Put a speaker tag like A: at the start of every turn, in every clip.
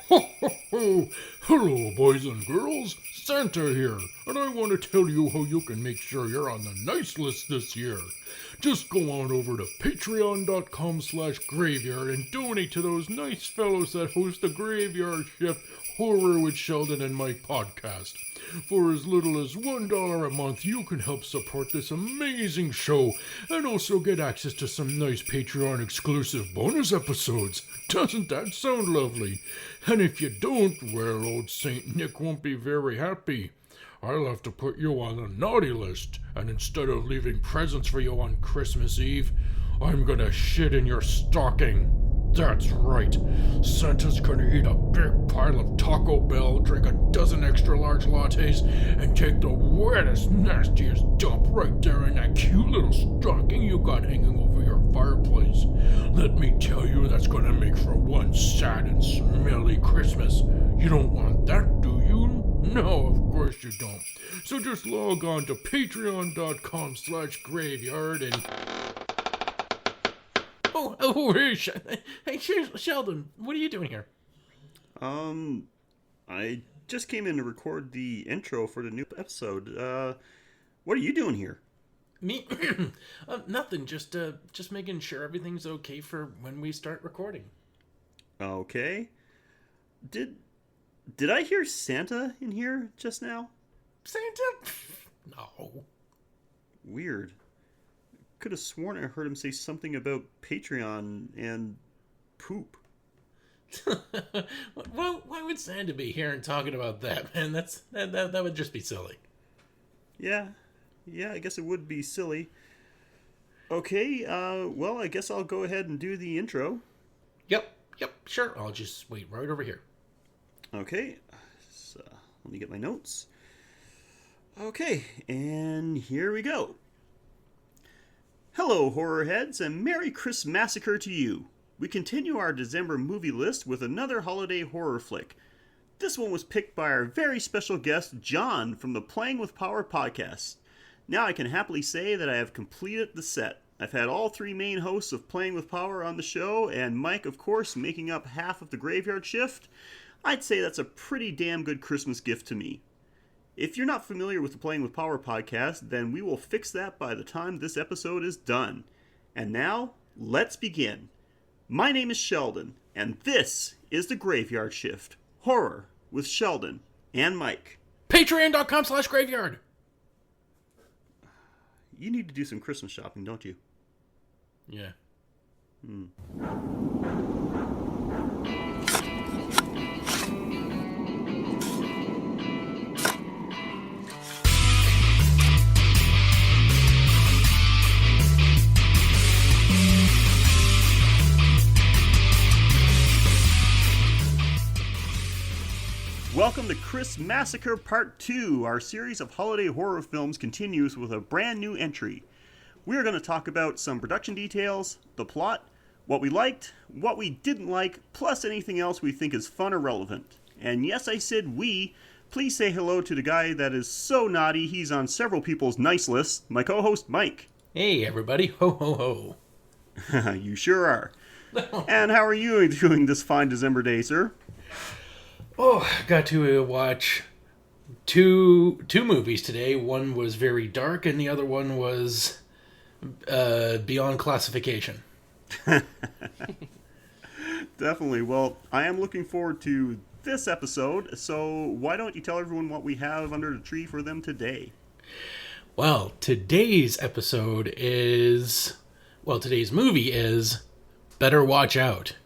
A: Ho, ho, ho! Hello, boys and girls. Santa here, and I want to tell you how you can make sure you're on the nice list this year. Just go on over to patreon.com/graveyard and donate to those nice fellows that host the Graveyard Shift Horror with Sheldon and Mike podcast. For as little as $1 a month, you can help support this amazing show and also get access to some nice Patreon exclusive bonus episodes. Doesn't that sound lovely? And if you don't, well, old Saint Nick won't be very happy. I'll have to put you on the naughty list, and instead of leaving presents for you on Christmas Eve, I'm gonna shit in your stocking. That's right. Santa's gonna eat a big pile of Taco Bell, drink a dozen extra large lattes, and take the wettest, nastiest dump right there in that cute little stocking you got hanging over your fireplace. Let me tell you, that's gonna make for one sad and smelly Christmas. You don't want that, do you? No, of course you don't. So just log on to patreon.com/graveyard and...
B: Hey, Sheldon, what are you doing here?
C: I just came in to record the intro for the new episode. What are you doing here?
B: Me? Nothing. Just making sure everything's okay for when we start recording.
C: Okay. Did I hear Santa in here just now?
B: Santa? No.
C: Weird. Could have sworn I heard him say something about Patreon and poop.
B: Well, why would Santa be here and talking about that, man? That would just be silly.
C: Yeah, I guess it would be silly. Okay, well, I guess I'll go ahead and do the intro.
B: Yep, sure. I'll just wait right over here.
C: Okay, so let me get my notes. Okay, and here we go. Hello, horror heads, and Merry Christmassacre to you. We continue our December movie list with another holiday horror flick. This one was picked by our very special guest, John, from the Playing with Power podcast. Now I can happily say that I have completed the set. I've had all three main hosts of Playing with Power on the show, and Mike, of course, making up half of the Graveyard Shift. I'd say that's a pretty damn good Christmas gift to me. If you're not familiar with the Playing with Power podcast, then we will fix that by the time this episode is done. And now, let's begin. My name is Sheldon, and this is the Graveyard Shift, Horror with Sheldon and Mike.
B: Patreon.com/graveyard.
C: You need to do some Christmas shopping, don't you?
B: Yeah.
C: Welcome to Christmassacre Part 2. Our series of holiday horror films continues with a brand new entry. We are going to talk about some production details, the plot, what we liked, what we didn't like, plus anything else we think is fun or relevant. And yes, I said we. Please say hello to the guy that is so naughty he's on several people's nice lists, my co-host Mike.
B: Hey, everybody. Ho, ho,
C: ho. You sure are. And how are you doing this fine December day, sir?
B: Oh, got to watch two movies today. One was very dark, and the other one was beyond classification.
C: Definitely. Well, I am looking forward to this episode, so why don't you tell everyone what we have under the tree for them today?
B: Well, today's movie is Better Watch Out.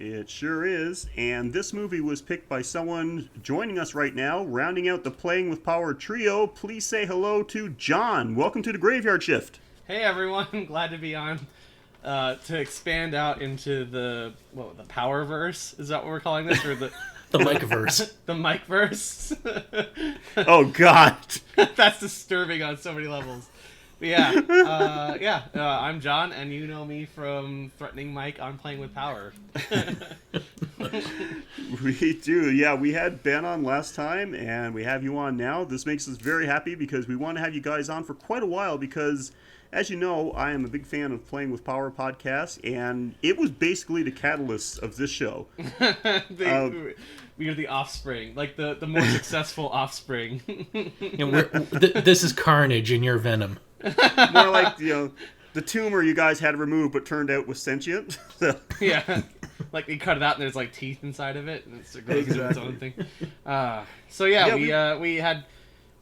C: It sure is, and this movie was picked by someone joining us right now, rounding out the Playing with Power trio. Please say hello to John. Welcome to the Graveyard Shift.
D: Hey everyone, glad to be on. To expand out into the Powerverse, is that what we're calling this, or the
B: the Mikeverse?
D: The Mikeverse.
C: Oh God,
D: that's disturbing on so many levels. But I'm John, and you know me from threatening Mike on Playing with Power.
C: We do, yeah. We had Ben on last time, and we have you on now. This makes us very happy because we want to have you guys on for quite a while because as you know, I am a big fan of Playing with Power podcast, and it was basically the catalyst of this show.
D: We are the offspring, like the more successful offspring.
B: This is Carnage and you're Venom.
C: More like, the tumor you guys had removed but turned out was sentient. So.
D: Yeah. Like they cut it out and there's like teeth inside of it and it's grows into its own thing. We had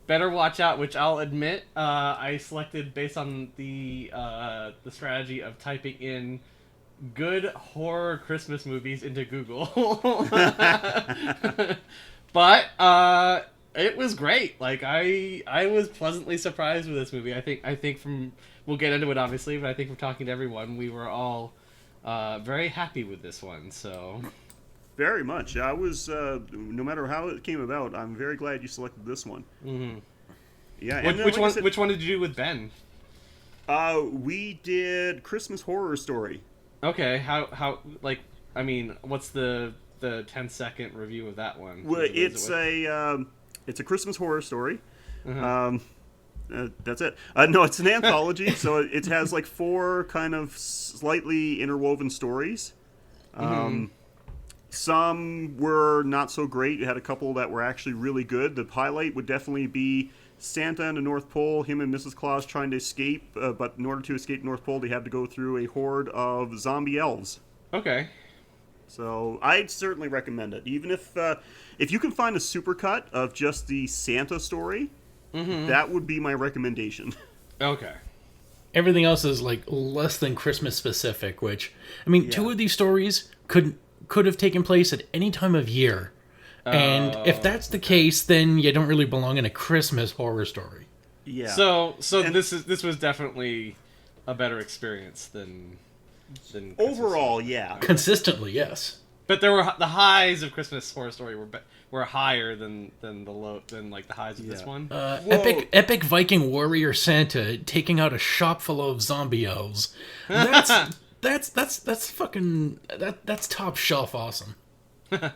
D: Better Watch Out, which I'll admit I selected based on the strategy of typing in good horror Christmas movies into Google. But it was great. Like I was pleasantly surprised with this movie. I think from we'll get into it obviously, but I think from talking to everyone, we were all very happy with this one. So
C: very much. I was no matter how it came about, I'm very glad you selected this one.
D: Mm-hmm.
C: Yeah.
D: Which one did you do with Ben?
C: We did Christmas Horror Story.
D: Okay, how like I mean, what's the 10-second review of that one?
C: Well, it's a Christmas horror story.
D: Uh-huh.
C: That's it. No, it's an anthology, so it has like 4 kind of slightly interwoven stories. Some were not so great. You had a couple that were actually really good. The highlight would definitely be Santa and the North Pole, him and Mrs. Claus trying to escape, but in order to escape the North Pole, they had to go through a horde of zombie elves.
D: Okay.
C: So I'd certainly recommend it. Even if you can find a supercut of just the Santa story, that would be my recommendation.
D: Okay.
B: Everything else is like less than Christmas specific, which I mean, 2 of these stories could have taken place at any time of year. And if that's the case, then you don't really belong in a Christmas horror story.
C: Yeah.
D: So this was definitely a better experience than Christmas
C: overall,
D: Story.
C: yeah.
B: Consistently, yes.
D: But there were the highs of Christmas Horror Story were higher than the highs of this one.
B: Epic Viking warrior Santa taking out a shop full of zombie elves. That's fucking that's top shelf awesome.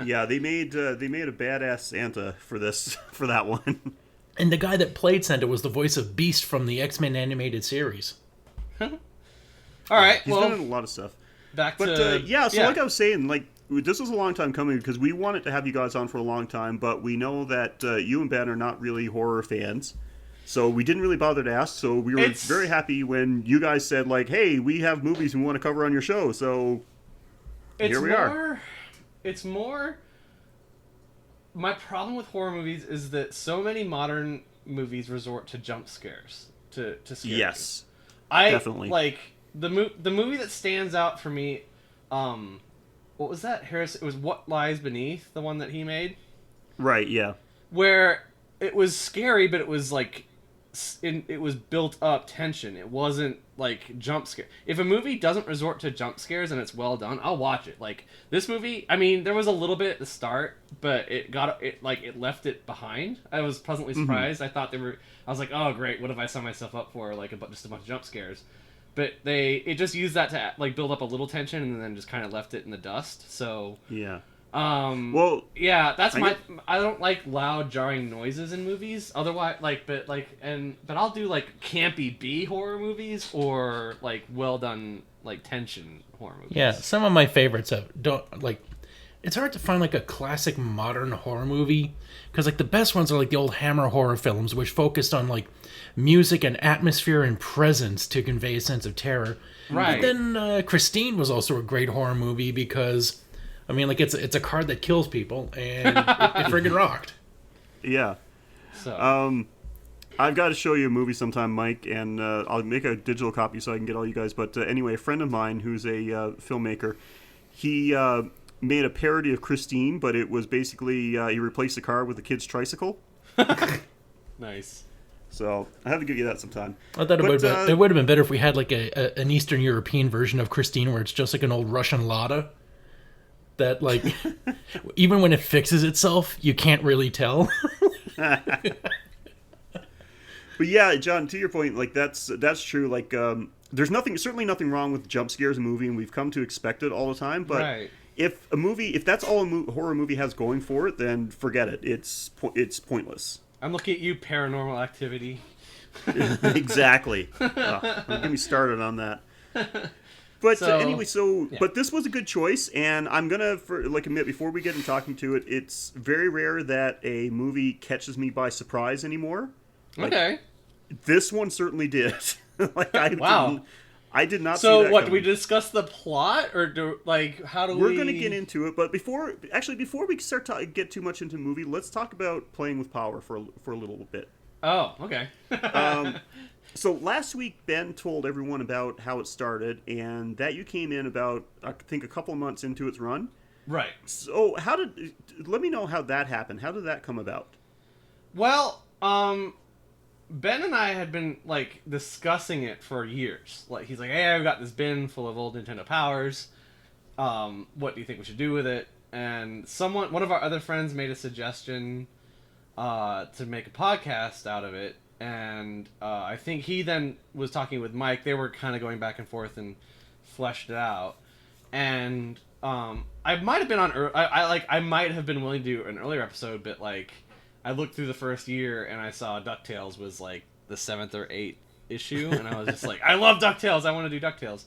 C: Yeah, they made a badass Santa for that one.
B: And the guy that played Santa was the voice of Beast from the X-Men animated series.
D: All right,
C: he's done a lot of stuff.
D: Like
C: I was saying, like this was a long time coming because we wanted to have you guys on for a long time, but we know that you and Ben are not really horror fans. So we didn't really bother to ask, so we were very happy when you guys said, like, hey, we have movies we want to cover on your show, so here we are.
D: It's more... My problem with horror movies is that so many modern movies resort to jump scares, to scare
C: Yes,
D: you.
C: definitely.
D: Like, the movie that stands out for me, what was that, Harris? It was What Lies Beneath, the one that he made?
C: Right, yeah.
D: Where it was scary, but it was like... it was built up tension. It wasn't like jump scare. If a movie doesn't resort to jump scares and it's well done, I'll watch it. Like this movie, I mean, there was a little bit at the start, but it left it behind. I was pleasantly surprised. I thought I was like, oh great, what have I signed myself up for? Like just a bunch of jump scares. But it just used that to like build up a little tension and then just kind of left it in the dust. So
C: yeah.
D: That's I don't like loud jarring noises in movies. Otherwise, but I'll do like campy B horror movies or like well done like tension horror movies.
B: Yeah, some of my favorites don't like. It's hard to find like a classic modern horror movie because like the best ones are like the old Hammer horror films, which focused on like music and atmosphere and presence to convey a sense of terror.
D: Right.
B: But then Christine was also a great horror movie because. I mean, like, it's a card that kills people, and it friggin' rocked.
C: Yeah.
D: So.
C: I've got to show you a movie sometime, Mike, and I'll make a digital copy so I can get all you guys. But anyway, a friend of mine who's a filmmaker, he made a parody of Christine, but it was basically he replaced the car with a kid's tricycle.
D: Nice.
C: So I have to give you that sometime.
B: I thought it would have been better if we had, like, an Eastern European version of Christine where it's just like an old Russian Lada. That, like, even when it fixes itself, you can't really tell.
C: But yeah, John, to your point, like, that's true. Like, there's certainly nothing wrong with jump scares in a movie, and we've come to expect it all the time. But if that's all a horror movie has going for it, then forget it. It's pointless.
D: I'm looking at you, Paranormal Activity.
C: Exactly. Don't get me started on that. But anyway, but this was a good choice, and I'm gonna admit before we get into talking to it, it's very rare that a movie catches me by surprise anymore.
D: Okay.
C: This one certainly did. I did not.
D: So
C: see that
D: what?
C: coming.
D: Do we discuss the plot, or how do we?
C: We're gonna get into it, but before we start to get too much into the movie, let's talk about Playing with Power for a little bit.
D: Oh, okay.
C: So last week, Ben told everyone about how it started, and that you came in about, I think, a couple of months into its run.
D: Right.
C: So let me know how that happened. How did that come about?
D: Well, Ben and I had been, discussing it for years. He's like, hey, I've got this bin full of old Nintendo Powers. What do you think we should do with it? And one of our other friends made a suggestion to make a podcast out of it. And I think he then was talking with Mike. They were kind of going back and forth and fleshed it out. And I might have been on. I might have been willing to do an earlier episode, but I looked through the first year and I saw DuckTales was the 7th or 8th issue, and I was just like, I love DuckTales. I want to do DuckTales.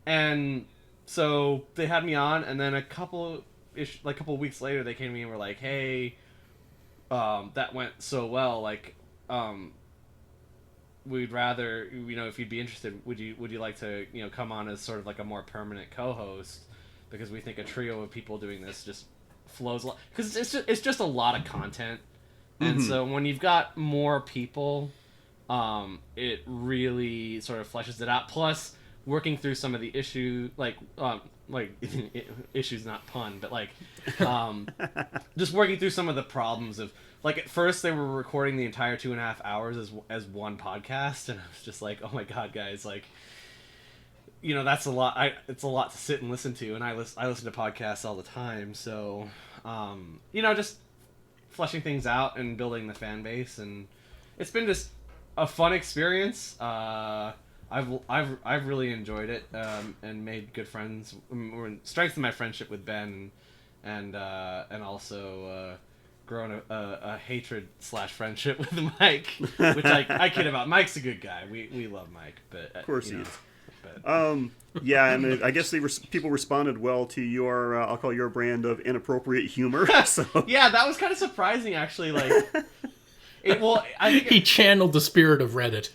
D: And so they had me on, and then a couple weeks later, they came to me and were like, hey, that went so well. We'd rather, if you'd be interested, would you like to, come on as sort of a more permanent co-host, because we think a trio of people doing this just flows a lot, because it's just a lot of content, and so when you've got more people, it really sort of fleshes it out. Plus, working through some of the issues, issues, not pun, but just working through some of the problems of. At first, they were recording the entire 2.5 hours as one podcast, and I was just like, "Oh my god, guys! That's a lot. It's a lot to sit and listen to." And I listen to podcasts all the time, so just fleshing things out and building the fan base, and it's been just a fun experience. I've really enjoyed it, and made good friends, strengthened my friendship with Ben, and also. Grown a hatred / friendship with Mike, which I kid about. Mike's a good guy. We love Mike, but
C: of course he is. Yeah, I mean, I guess people responded well to your I'll call your brand of inappropriate humor. So
D: yeah, that was kind of surprising, actually. I think
B: he channeled the spirit of Reddit.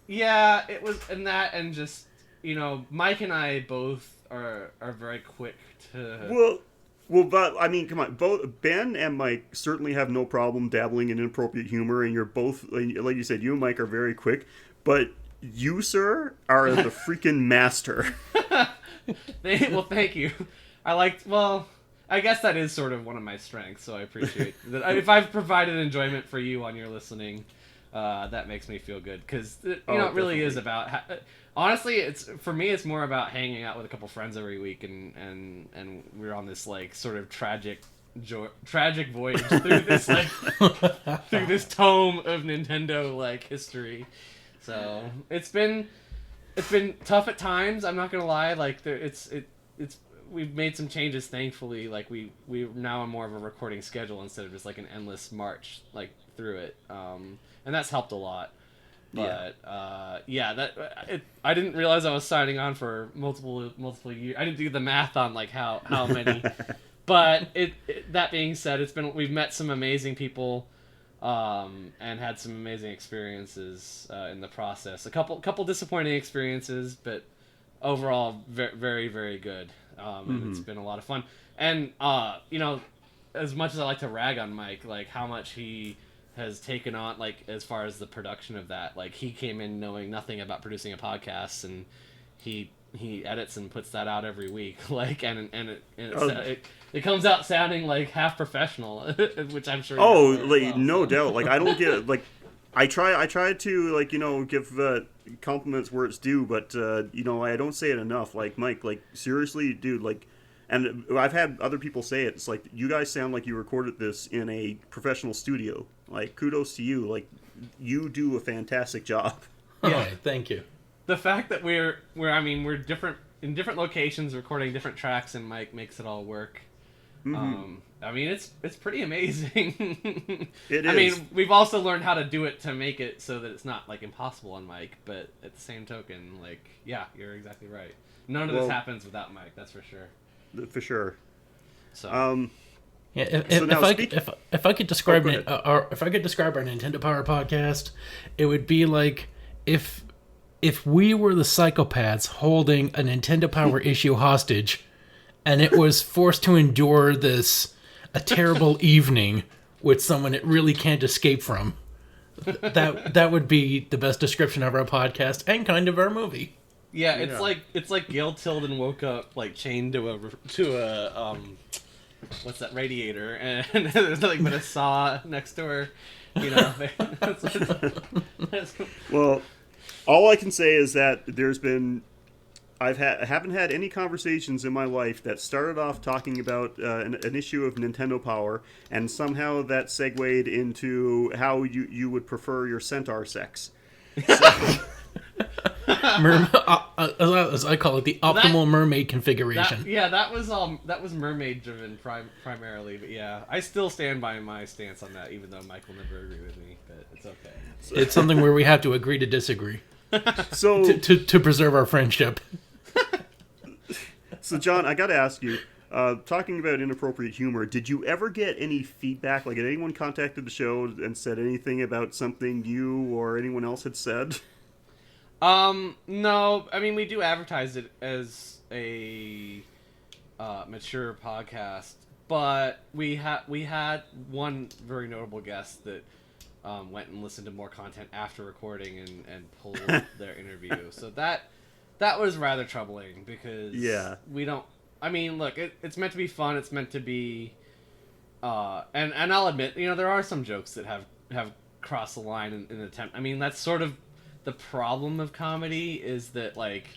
D: Yeah, it was, and just Mike and I both are very quick to.
C: Well, but I mean, come on. Both Ben and Mike certainly have no problem dabbling in inappropriate humor, and you're both, like you said, you and Mike are very quick. But you, sir, are the freaking master.
D: Well, thank you. I guess that is sort of one of my strengths, so I appreciate that. If I've provided enjoyment for you on your listening, that makes me feel good, because it really is about. Honestly, for me, it's more about hanging out with a couple friends every week, and we're on this sort of tragic voyage through this through this tome of Nintendo
C: history.
D: So it's been tough at times. I'm not gonna lie. We've made some changes, thankfully. We now on more of a recording schedule instead of just an endless march through it, and that's helped a lot. But I didn't realize I was signing on for multiple years. I didn't do the math on how many. But that being said, we've met some amazing people, and had some amazing experiences in the process. A couple disappointing experiences, but overall very, very, very good. And it's been a lot of fun. And as much as I like to rag on Mike, how much he has taken on, as far as the production of that, he came in knowing nothing about producing a podcast, and he edits and puts that out every week, it comes out sounding half professional, which I'm sure.
C: No doubt. I don't get I try to give compliments where it's due, but I don't say it enough. Mike, seriously, dude, and I've had other people say it. It's you guys sound like you recorded this in a professional studio. Kudos to you. You do a fantastic job.
B: Yeah, thank you.
D: The fact that we're different in different locations, recording different tracks, and Mike makes it all work. I mean, it's pretty amazing.
C: It
D: I
C: is.
D: mean, we've also learned how to do it to make it so that it's not like impossible on mic, but at the same token, like, yeah, you're exactly right. None of this happens without Mike, that's for sure.
C: For sure.
D: So,
B: Yeah,
C: So now
B: if I could describe
C: go
B: it, if I could describe our Nintendo Power podcast, it would be like if we were the psychopaths holding a Nintendo Power issue hostage, and it was forced to endure a terrible evening with someone it really can't escape from. That would be the best description of our podcast and kind of our movie.
D: yeah, it's like Gail Tilden woke up like chained to a what's that, radiator, and there's nothing but a saw next to her. You know.
C: Well, all I can say is that I haven't had any conversations in my life that started off talking about an issue of Nintendo Power, and somehow that segued into how you would prefer your centaur sex.
B: As I call it, the optimal mermaid configuration.
D: That was mermaid driven primarily, but yeah, I still stand by my stance on that, even though Mike will never agree with me, but it's okay.
B: It's something where we have to agree to disagree.
C: So
B: to preserve our friendship.
C: So, John, I got to ask you, talking about inappropriate humor, did you ever get any feedback? Like, had anyone contacted the show and said anything about something you or anyone else had said?
D: No. I mean, we do advertise it as a mature podcast, but we had one very notable guest that went and listened to more content after recording and pulled their interview. So that was rather troubling because we don't. I mean, look, it's meant to be fun. It's meant to be, and I'll admit, you know, there are some jokes that have crossed the line in an attempt. I mean, that's sort of the problem of comedy is that, like,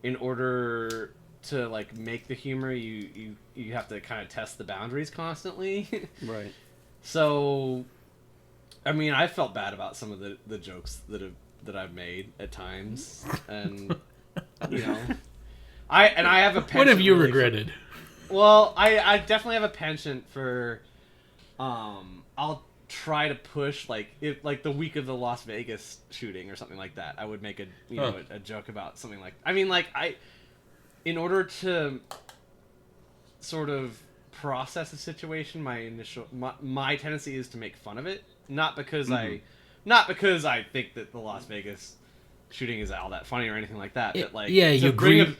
D: in order to like make the humor, you have to kind of test the boundaries constantly.
C: Right.
D: So, I mean, I felt bad about some of the jokes that I've made at times, and you know, I have a penchant.
B: What have you regretted?
D: Well, I definitely have a penchant for, I'll try to push like the week of the Las Vegas shooting or something like that. I would make a joke about something like, I mean, like in order to sort of process a situation, my tendency is to make fun of it, not because I think that the Las Vegas shooting is all that funny or anything like that, but like,
B: yeah, you grieve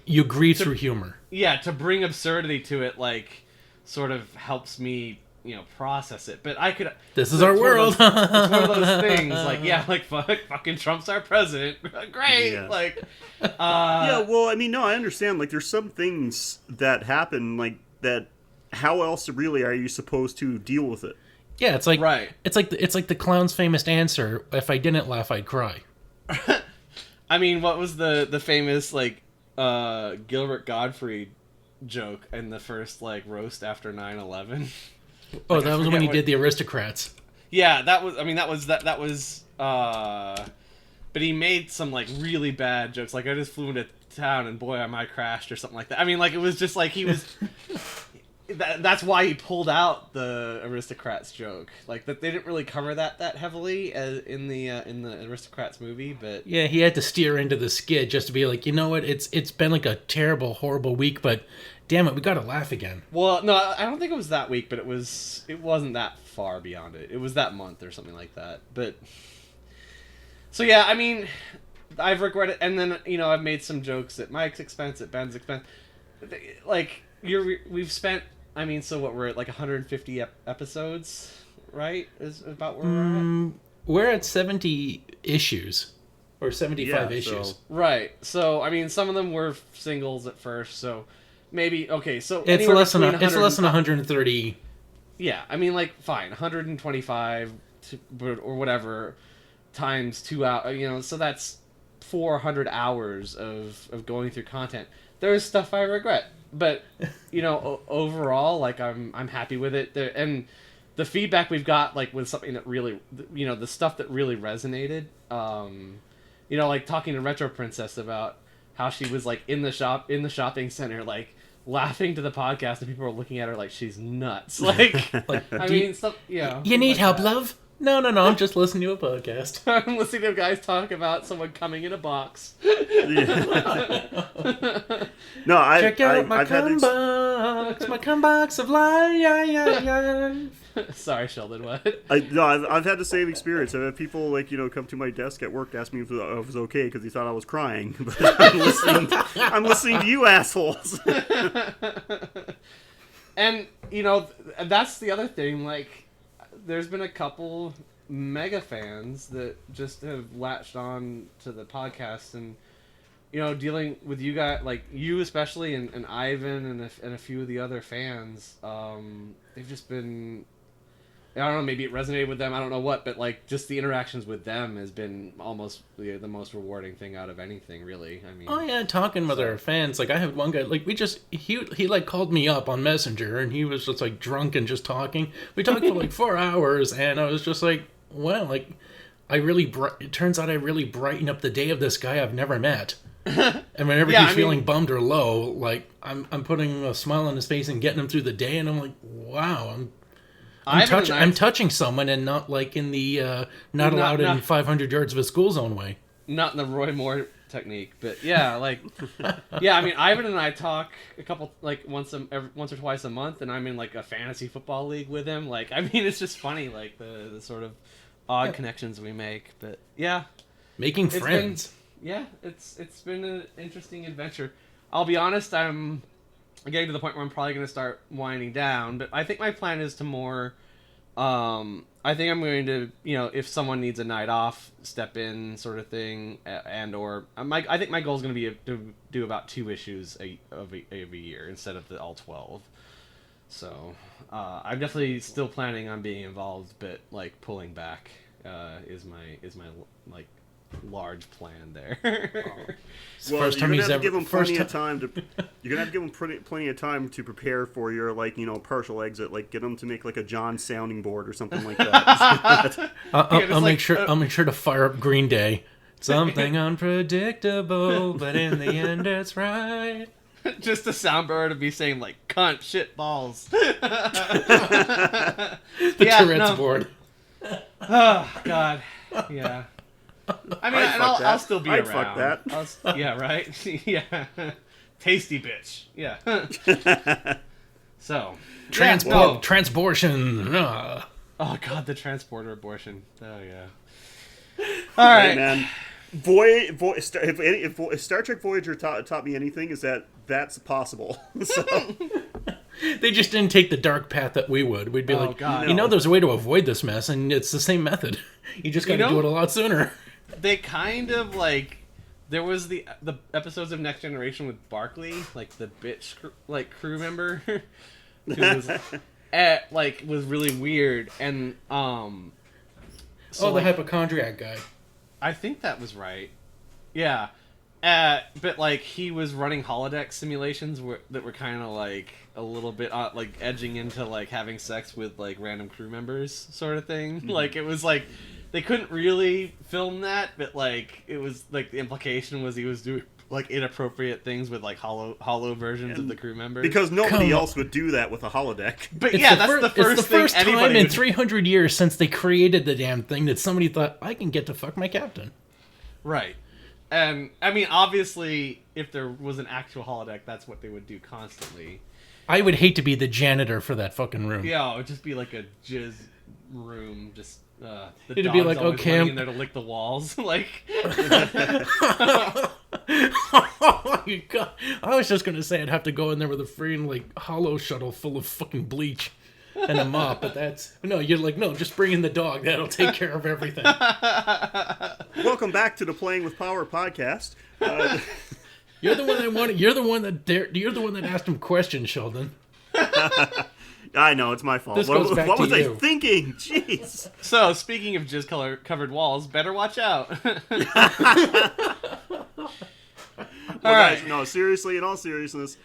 B: through humor.
D: Yeah, to bring absurdity to it, like, sort of helps me, you know, process it. But I could.
B: This is our world.
D: It's one of those things, like, yeah, like fucking Trump's our president. Great,
C: yeah.
D: Like.
C: Yeah, well, I mean, no, I understand. Like, there's some things that happen, like that. How else really are you supposed to deal with it?
B: Yeah, it's like
D: right.
B: It's like the clown's famous answer: "If I didn't laugh, I'd cry."
D: I mean, what was the famous like Gilbert Gottfried joke in the first like roast after 9/11?
B: Oh, like, that was when he did the Aristocrats.
D: Yeah, that was. I mean, that was. But he made some like really bad jokes. Like, I just flew into town and boy, I crashed or something like that. I mean, like, it was just like he was. That's why he pulled out the Aristocrats joke. Like, that they didn't really cover that heavily in the Aristocrats movie, but
B: yeah, he had to steer into the skid just to be like, you know what, it's been like a terrible, horrible week, but damn it, we gotta laugh again.
D: Well, no, I don't think it was that week, but it wasn't that far beyond it. It was that month or something like that. But so yeah, I mean, I've regretted, and then you know I've made some jokes at Mike's expense, at Ben's expense. Like we've spent. I mean, so what, we're at like 150 episodes, right? Is about where we're at?
B: We're at 70 issues. Or 75 issues.
D: Right. So, I mean, some of them were singles at first, so maybe, okay, so...
B: It's less than 130.
D: Yeah, I mean, like, fine, 125 or whatever times 2 hours, you know, so that's 400 hours of going through content. There's stuff I regret. But, you know, overall, like, I'm happy with it. And the feedback we've got, like, with something that really, you know, the stuff that really resonated, you know, like talking to Retro Princess about how she was, like, in the shopping center, like, laughing to the podcast, and people are looking at her like she's nuts. Like I mean, stuff. Yeah.
B: You need
D: like
B: help,
D: that.
B: love? No, I'm just listening to a podcast.
D: I'm listening to guys talk about someone coming in a box.
C: No,
B: Check out my
C: I've had
B: my cum-box of life.
D: Sorry, Sheldon. What?
C: I've had the same experience. I've had people come to my desk at work ask me if I was okay because he thought I was crying. But I'm listening to you assholes.
D: And that's the other thing. Like, there's been a couple mega fans that just have latched on to the podcast, and dealing with you guys, like you especially, and Ivan and a few of the other fans. They've just been. I don't know, maybe it resonated with them, I don't know what, but like just the interactions with them has been almost the most rewarding thing out of anything, really. I mean,
B: oh yeah, talking with our fans. Like I had one guy, like he like called me up on Messenger, and he was just like drunk and just talking. We talked for like 4 hours, and I was just like, well, like it turns out I really brighten up the day of this guy I've never met. And whenever he's feeling bummed or low, like I'm putting a smile on his face and getting him through the day, and I'm like, wow, I'm touching someone, and not like in the not allowed in 500 yards of a school zone way. Not
D: in the Roy Moore technique, but yeah, like yeah. I mean, Ivan and I talk a couple once or twice a month, and I'm in like a fantasy football league with him. Like, I mean, it's just funny, like the sort of odd connections we make. But yeah,
B: making friends.
D: It's been an interesting adventure. I'll be honest, I'm getting to the point where I'm probably going to start winding down, but I think my plan is to more, I think I'm going to, if someone needs a night off, step in sort of thing, and or, I think my goal is going to be to do about 2 issues every year instead of all 12. So, I'm definitely still planning on being involved, but, like, pulling back, is my like, large plan there.
C: Well, you're gonna have to give them plenty of time to. You're gonna have to give them plenty of time to prepare for your partial exit. Like, get them to make like a John sounding board or something like that.
B: I'll make sure to fire up Green Day. Something unpredictable, but in the end, it's right.
D: Just a soundboard of me saying like "cunt, shit, balls."
B: The Tourette's board.
D: Oh God, yeah. I mean, I'll still be
C: I'd
D: around.
C: Fuck that.
D: Yeah, right. Yeah, tasty bitch. Yeah. So
B: transportation.
D: Oh God, the transporter abortion. Oh yeah. All right,
C: man. If Star Trek Voyager taught me anything, is that's possible. So.
B: They just didn't take the dark path that we would. We'd be there's a way to avoid this mess, and it's the same method. You just got to do it a lot sooner.
D: They kind of there was the episodes of Next Generation with Barclay, like the bitch crew member, who was was really weird, and
B: so the hypochondriac guy.
D: I think that was right. Yeah. But he was running holodeck simulations that were kind of a little bit edging into having sex with random crew members sort of thing. Mm-hmm. It was they couldn't really film that, but it was the implication was he was doing inappropriate things with hollow versions of the crew members,
C: because nobody else would do that with a holodeck.
D: But that's the first
B: time in 300 years since they created the damn thing that somebody thought, I can get to fuck my captain.
D: Right. And I mean, obviously, if there was an actual holodeck, that's what they would do constantly.
B: I would hate to be the janitor for that fucking room.
D: Yeah, it would just be like a jizz room, just
B: it'd be like, okay,
D: I'm in there to lick the walls,
B: Oh my God. I was just gonna say I'd have to go in there with a freaking hollow shuttle full of fucking bleach and a mop, but you're just bring in the dog. That'll take care of everything.
C: Welcome back to the Playing with Power podcast.
B: You're the one that wanted. You're the one that asked him questions, Sheldon.
C: I know, it's my fault. What was I thinking? Jeez.
D: So, speaking of jizz covered walls, better watch out.
C: Guys, no, seriously, in all seriousness,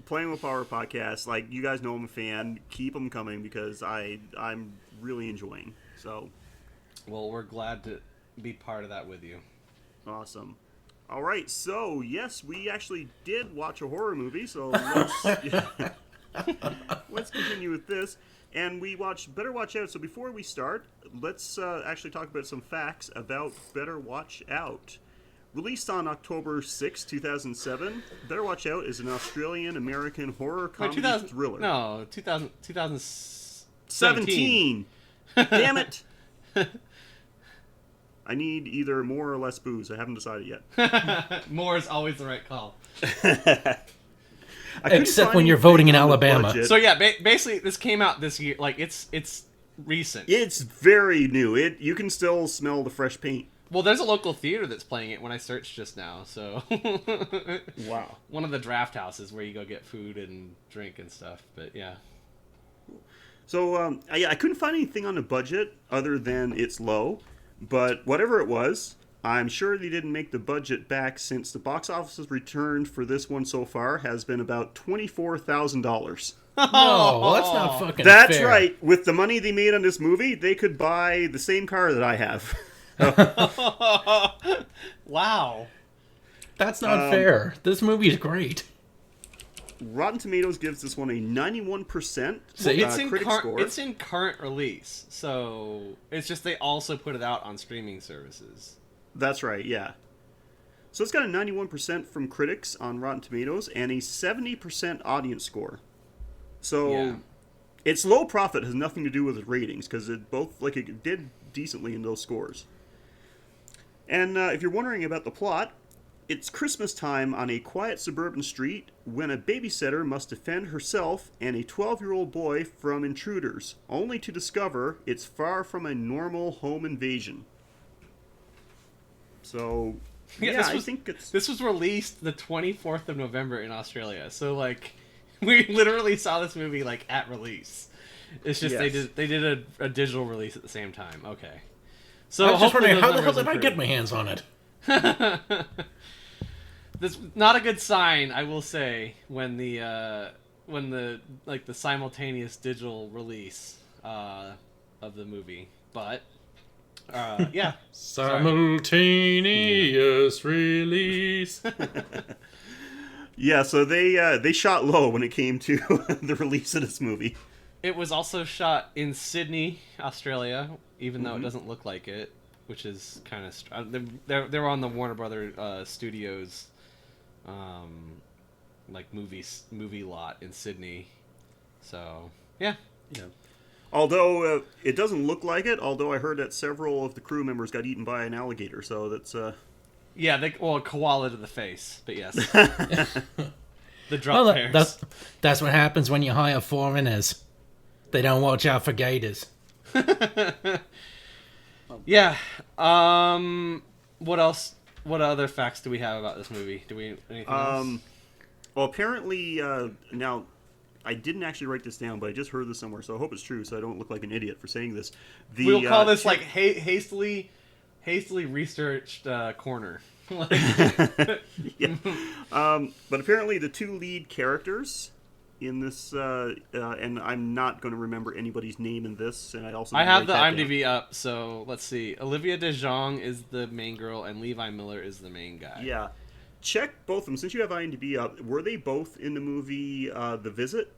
C: Playing with Power podcast, you guys know I'm a fan. Keep them coming because I'm really enjoying. So,
D: well, we're glad to be part of that with you.
C: Awesome. All right, so yes, we actually did watch a horror movie, so let's continue with this. And we watched Better Watch Out. So before we start, let's actually talk about some facts about Better Watch Out. Released on October 6, 2007, Better Watch Out is an Australian-American horror comedy thriller.
D: No, 2017.
C: 17! Damn it! I need either more or less booze. I haven't decided yet.
D: More is always the right call.
B: Except when you're voting in Alabama.
D: So yeah, basically this came out this year. Like it's recent.
C: It's very new. You can still smell the fresh paint.
D: Well, there's a local theater that's playing it when I searched just now. So
C: Wow.
D: One of the draft houses where you go get food and drink and stuff. But yeah.
C: So I couldn't find anything on the budget other than it's low. But whatever it was, I'm sure they didn't make the budget back, since the box office's return for this one so far has been about $24,000.
B: No, that's not fucking
C: That's
B: fair.
C: right. With the money they made on this movie, they could buy the same car that I have.
D: Wow.
B: That's not fair. This movie is great.
C: Rotten Tomatoes gives this one a 91% critic score.
D: It's in current release, so it's just they also put it out on streaming services.
C: That's right, yeah. So it's got a 91% from critics on Rotten Tomatoes and a 70% audience score. So
D: Yeah.
C: its low profit has nothing to do with its ratings, because it did decently in those scores. And if you're wondering about the plot, it's Christmas time on a quiet suburban street when a babysitter must defend herself and a 12-year-old boy from intruders, only to discover it's far from a normal home invasion. So, yeah, I think it's...
D: This was released the 24th of November in Australia, so like we literally saw this movie like at release. It's just
C: Yes.
D: they did a digital release at the same time. Okay, so
B: I was just
D: hopefully
B: wondering,
D: those
B: how the hell
D: numbers
B: did I get
D: improve.
B: my hands on it?
D: That's not a good sign, I will say, when the like the simultaneous digital release of the movie. But yeah,
B: Simultaneous release.
C: Yeah, so they shot low when it came to the release of this movie.
D: it was also shot in Sydney, Australia, even though it doesn't look like it, which is kind of they were on the Warner Brother Studios like movie lot in Sydney. So yeah.
C: Although it doesn't look like it, although I heard that several of the crew members got eaten by an alligator, so that's...
D: Yeah, a koala to the face, but yes. The drop pairs.
B: That's what happens when you hire foreigners. They don't watch out for gators.
D: Yeah. What else? What other facts do we have about this movie? Do we anything else?
C: Well, apparently, now, I didn't actually write this down, but I just heard this somewhere, so I hope it's true, so I don't look like an idiot for saying this.
D: We'll call this like hastily researched corner.
C: Yeah. But apparently the two lead characters in this, and I'm not going to remember anybody's name in this, and I
D: have the IMDb up, so let's see. Olivia de Jong is the main girl, and Levi Miller is the main guy.
C: Yeah. Check both of them. Since you have IMDb up, were they both in the movie The Visit?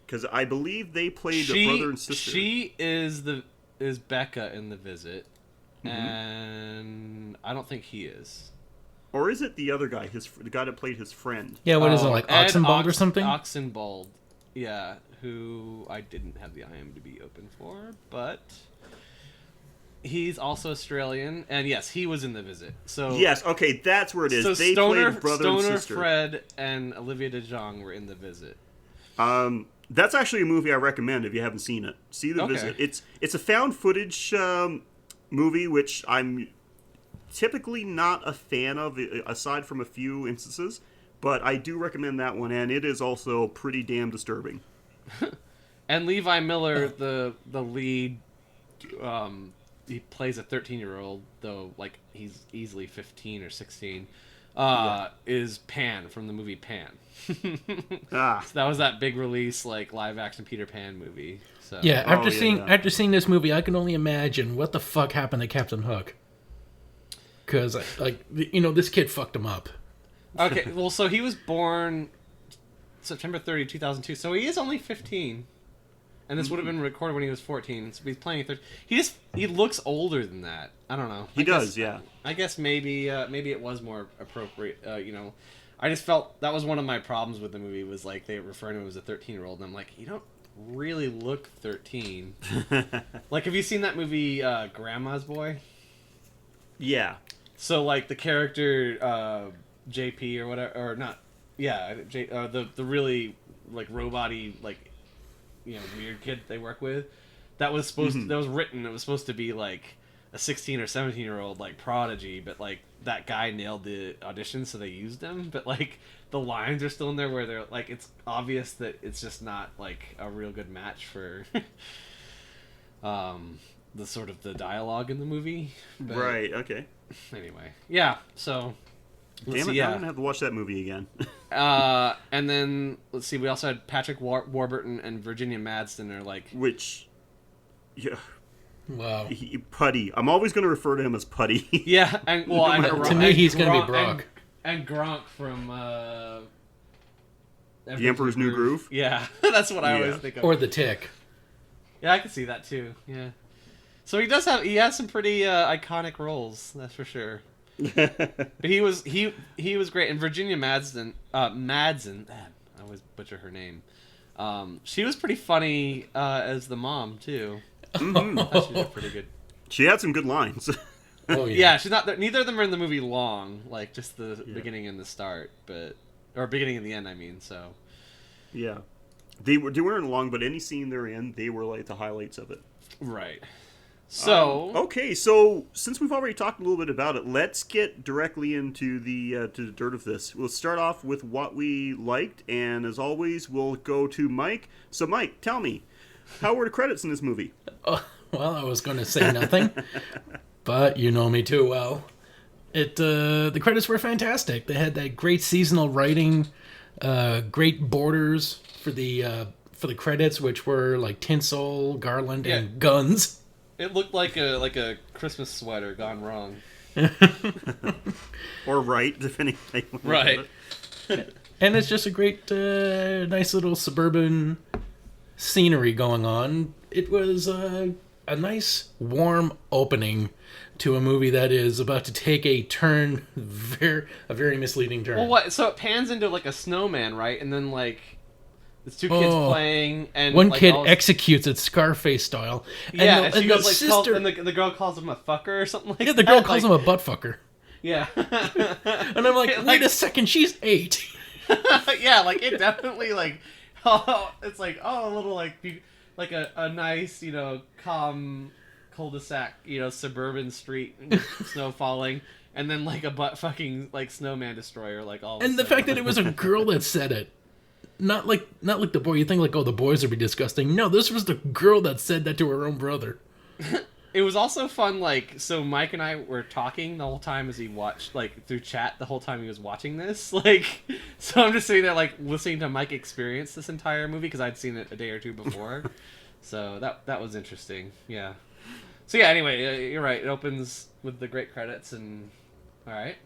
C: Because I believe they played the brother and sister.
D: She is Becca in The Visit, and I don't think he is.
C: Or is it the other guy, the guy that played his friend?
B: Yeah, what is it, like
D: Ed
B: Oxenbould or something?
D: Oxenbould, yeah, who I didn't have the IMDb open for, but he's also Australian, and yes, he was in The Visit. So
C: Yes, okay, that's where it is.
D: So
C: they played brother and sister.
D: Fred, and Olivia de Jong were in The Visit.
C: That's actually a movie I recommend if you haven't seen it. See The Visit. It's a found footage movie, which I'm typically not a fan of, aside from a few instances, but I do recommend that one, and it is also pretty damn disturbing.
D: And Levi Miller, the lead, he plays a 13-year-old, though like he's easily 15 or 16. Is Pan from the movie Pan. So that was that big release, like live action Peter Pan movie. So
B: Yeah, after seeing this movie, I can only imagine what the fuck happened to Captain Hook. because this kid fucked him up.
D: Okay, well, so he was born September 30, 2002, so he is only 15. And this would have been recorded when he was 14, so he's playing 13. He looks older than that. I don't know.
C: He does, yeah.
D: I guess maybe it was more appropriate, I just felt that was one of my problems with the movie, was like they refer to him as a 13-year-old, and I'm like, you don't really look 13. Like, have you seen that movie Grandma's Boy?
C: Yeah.
D: So like the character JP or whatever, or not, yeah, the really like robot-y, like, weird kid they work with, that was supposed that was written, it was supposed to be like a 16 or 17-year-old like prodigy, but like that guy nailed the audition, so they used him, but like the lines are still in there where they're like, it's obvious that it's just not like a real good match for the sort of the dialogue in the movie. But
C: right, okay.
D: Anyway, yeah, so
C: damn it,
D: yeah.
C: I'm gonna have to watch that movie again.
D: And then let's see, we also had Patrick Warburton and Virginia Madsen are like,
C: which, yeah,
B: wow,
C: Putty. I'm always gonna refer to him as Putty.
D: yeah, and well,
B: to me he's gonna be Brock
D: and Gronk from
C: The Emperor's New Groove.
D: Yeah, that's what I always think of.
B: Or The Tick.
D: Yeah, I can see that too. Yeah, so he has some pretty iconic roles, that's for sure. But he was great. And Virginia Madsen, I always butcher her name. She was pretty funny as the mom too.
C: Mm-hmm.
D: I thought she did pretty good.
C: She had some good lines.
B: Oh yeah.
D: Yeah, she's not. Neither of them are in the movie long. Like just the beginning and the start, or beginning and the end. I mean, so.
C: Yeah, they weren't long, but any scene they're in, they were like the highlights of it.
D: Right. So
C: okay, so since we've already talked a little bit about it, let's get directly into the to the dirt of this. We'll start off with what we liked, and as always, we'll go to Mike. So, Mike, tell me, how were the credits in this movie?
B: Well, I was going to say nothing, but you know me too well. The credits were fantastic. They had that great seasonal writing, great borders for the credits, which were like tinsel, garland, and guns.
D: it looked like a Christmas sweater gone wrong.
C: Or right, depending on how you
D: Right.
C: look at it.
B: And it's just a great, nice little suburban scenery going on. It was a nice, warm opening to a movie that is about to take a turn, a very misleading turn.
D: Well, what? So it pans into like a snowman, right? And then like it's two kids playing, and
B: one
D: like,
B: kid executes it Scarface style.
D: Yeah, and she
B: the
D: goes like,
B: sister,
D: and the girl calls him a fucker or something like that.
B: yeah, the girl calls him a butt fucker.
D: Yeah.
B: And I'm like, wait a second, she's 8.
D: Yeah, like it definitely like, it's like a little like a nice, calm cul-de-sac, suburban street, snow falling, and then like a butt fucking like snowman destroyer, like all.
B: And the fact that it was a girl that said it, not like the boy. You think like, oh, the boys would be disgusting. No, this was the girl that said that to her own brother.
D: It was also fun, like, so Mike and I were talking the whole time as he watched, like, through chat the whole time he was watching this, like, so I'm just sitting there, like, listening to Mike experience this entire movie, because I'd seen it a day or two before, so that was interesting, yeah. So yeah, anyway, you're right, it opens with the great credits, and, alright,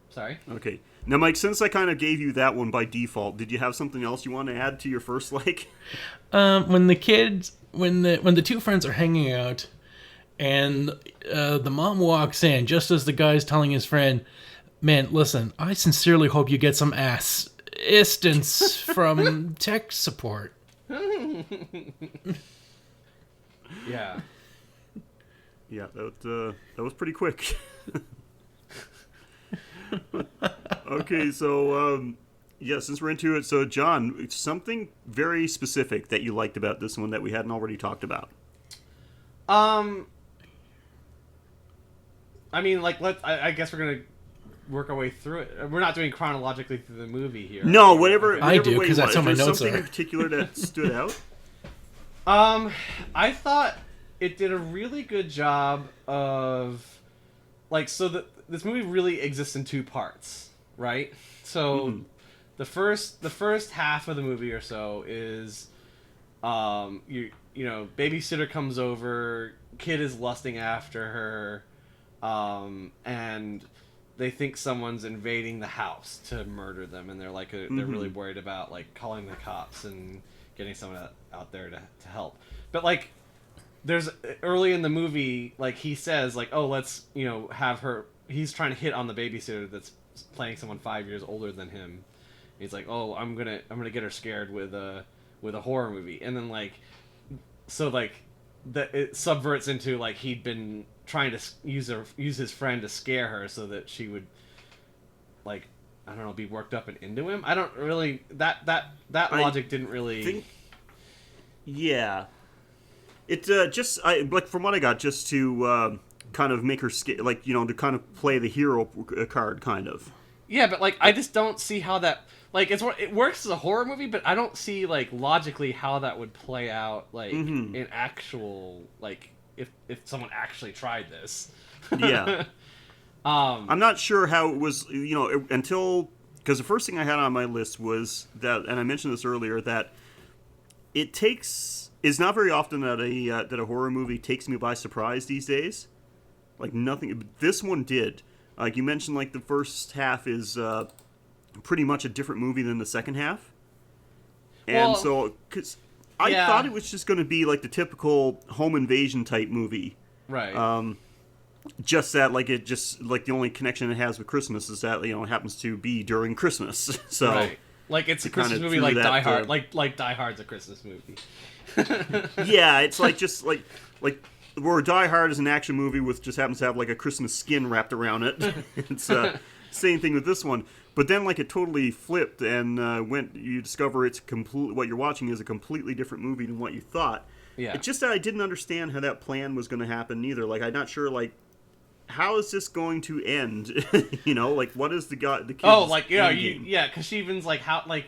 D: sorry.
C: Okay. Now, Mike, since I kind of gave you that one by default, did you have something else you want to add to your first like?
B: When the two friends are hanging out, and the mom walks in just as the guy's telling his friend, "Man, listen, I sincerely hope you get some assistance from tech support."
D: Yeah.
C: Yeah, that was pretty quick. Okay, so yeah, since we're into it, so John, something very specific that you liked about this one that we hadn't already talked about.
D: I mean, like, I guess we're gonna work our way through it. We're not doing chronologically through the movie here.
C: No, whatever.
B: I do,
C: way
B: 'cause
C: you
B: that's
C: want.
B: how
C: Is
B: my
C: there
B: notes
C: something
B: are.
C: in particular that stood out?
D: I thought it did a really good job of, like, so this movie really exists in two parts, right? So the first half of the movie or so is, babysitter comes over, kid is lusting after her, and they think someone's invading the house to murder them, and they're like they're really worried about like calling the cops and getting someone out there to help. But like there's early in the movie, like he says like, oh, let's have her. He's trying to hit on the babysitter that's playing someone 5 years older than him. He's like, oh, I'm gonna get her scared with a horror movie, and then like so like it subverts into like he'd been trying to use his friend to scare her so that she would like, I don't know, be worked up and into him. I don't really that logic didn't really.
C: Yeah, it just like from what I got, just to kind of make her like to kind of play the hero card, kind of.
D: Yeah, but like I just don't see how that like it works as a horror movie, but I don't see like logically how that would play out like in actual like if someone actually tried this.
C: Yeah. I'm not sure how it was, until because the first thing I had on my list was that, and I mentioned this earlier, that it's not very often that a horror movie takes me by surprise these days. Like nothing. This one did. Like you mentioned, like the first half is pretty much a different movie than the second half, and so because I thought it was just going to be like the typical home invasion type movie,
D: right?
C: Just that, like it just like the only connection it has with Christmas is that it happens to be during Christmas. So,
D: right. Like it's a Christmas movie, like Die Hard, like Die Hard's a Christmas movie.
C: Yeah, it's like just like where Die Hard is an action movie with just happens to have like a Christmas skin wrapped around it. It's same thing with this one. But then, like, it totally flipped, and you discover what you're watching is a completely different movie than what you thought.
D: Yeah.
C: It's just that I didn't understand how that plan was going to happen either. Like, I'm not sure, like, how is this going to end? Like, what is the kid's
D: because she even's like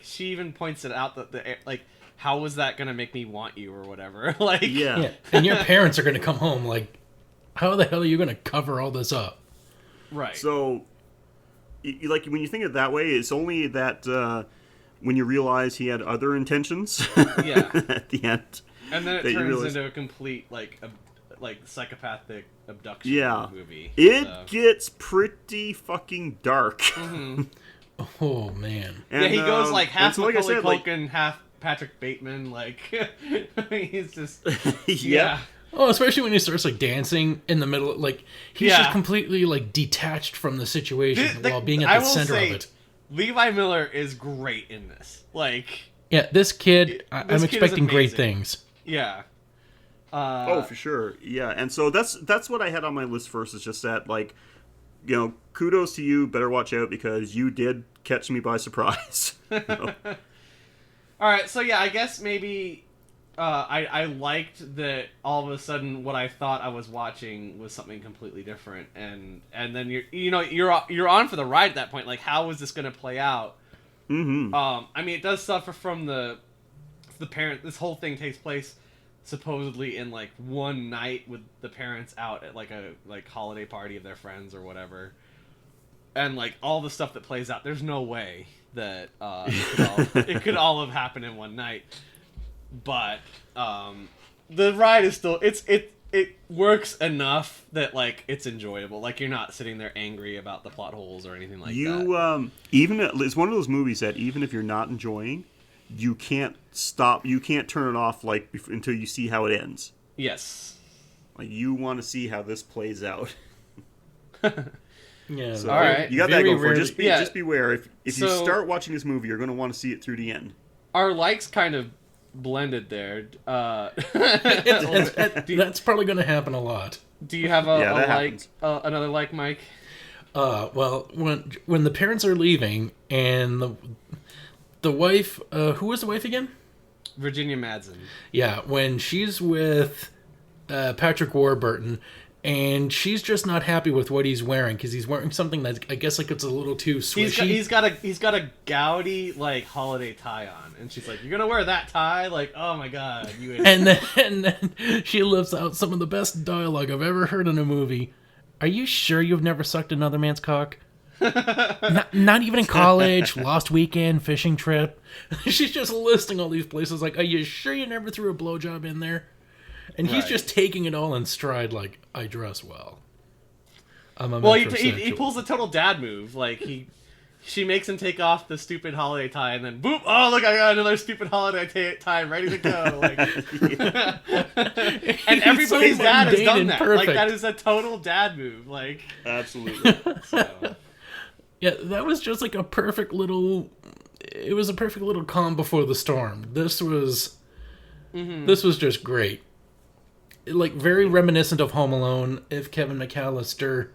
D: she even points it out that like, how was that going to make me want you or whatever? Like,
B: yeah. And your parents are going to come home. Like, how the hell are you going to cover all this up?
C: Right. So, like, when you think of it that way, it's only that when you realize he had other intentions at the end.
D: And then it turns into a complete, like psychopathic abduction movie.
C: It gets pretty fucking dark.
D: Mm-hmm.
B: Oh, man.
D: And, he goes, like, half Macaulay Culkin, half Patrick Bateman. Like, he's just...
C: yeah.
B: Oh, especially when he starts like dancing in the middle, like he's just completely like detached from the situation while being at the center of it.
D: Levi Miller is great in this. Like,
B: yeah, this kid, I'm expecting great things.
D: Yeah.
C: For sure. Yeah, and so that's what I had on my list first. Is just that, like, kudos to you. Better watch out because you did catch me by surprise. All
D: right, so yeah, I guess maybe. I liked that all of a sudden what I thought I was watching was something completely different, and then you're on for the ride at that point. Like, how is this going to play out?
C: Mm-hmm.
D: I mean, it does suffer from the parent. This whole thing takes place supposedly in like one night with the parents out at like a holiday party of their friends or whatever, and like all the stuff that plays out. There's no way that it could all have happened in one night. But the ride is still it works enough that like it's enjoyable. Like you're not sitting there angry about the plot holes or anything like that.
C: Even it's one of those movies that even if you're not enjoying, you can't stop. You can't turn it off like until you see how it ends.
D: Yes.
C: Like you want to see how this plays out.
B: Yeah.
C: So
D: all right.
C: You got that going for it. Just beware if you start watching this movie, you're going to want to see it through the end.
D: Our likes kind of blended there.
B: That's probably going to happen a lot.
D: Do you have another like, Mike?
B: Well, when the parents are leaving and the wife, who was the wife again?
D: Virginia Madsen.
B: Yeah, when she's with Patrick Warburton, and she's just not happy with what he's wearing because he's wearing something that I guess like it's a little too swishy.
D: He's got a gaudy like holiday tie on, and she's like, "You're gonna wear that tie?" Like, oh my god, you.
B: And then she lifts out some of the best dialogue I've ever heard in a movie. Are you sure you've never sucked another man's cock? not even in college, lost weekend, fishing trip. She's just listing all these places like, are you sure you never threw a blowjob in there? And he's just taking it all in stride like, I dress well.
D: Well, he pulls a total dad move. Like she makes him take off the stupid holiday tie, and then boop! Oh, look, I got another stupid holiday tie ready to go. Like, and everybody's dad has done that. Perfect. Like that is a total dad move. Like
C: absolutely.
D: So.
B: Yeah, that was just like a perfect little. It was a perfect little calm before the storm. This was just great. Like very reminiscent of Home Alone. If Kevin McAllister,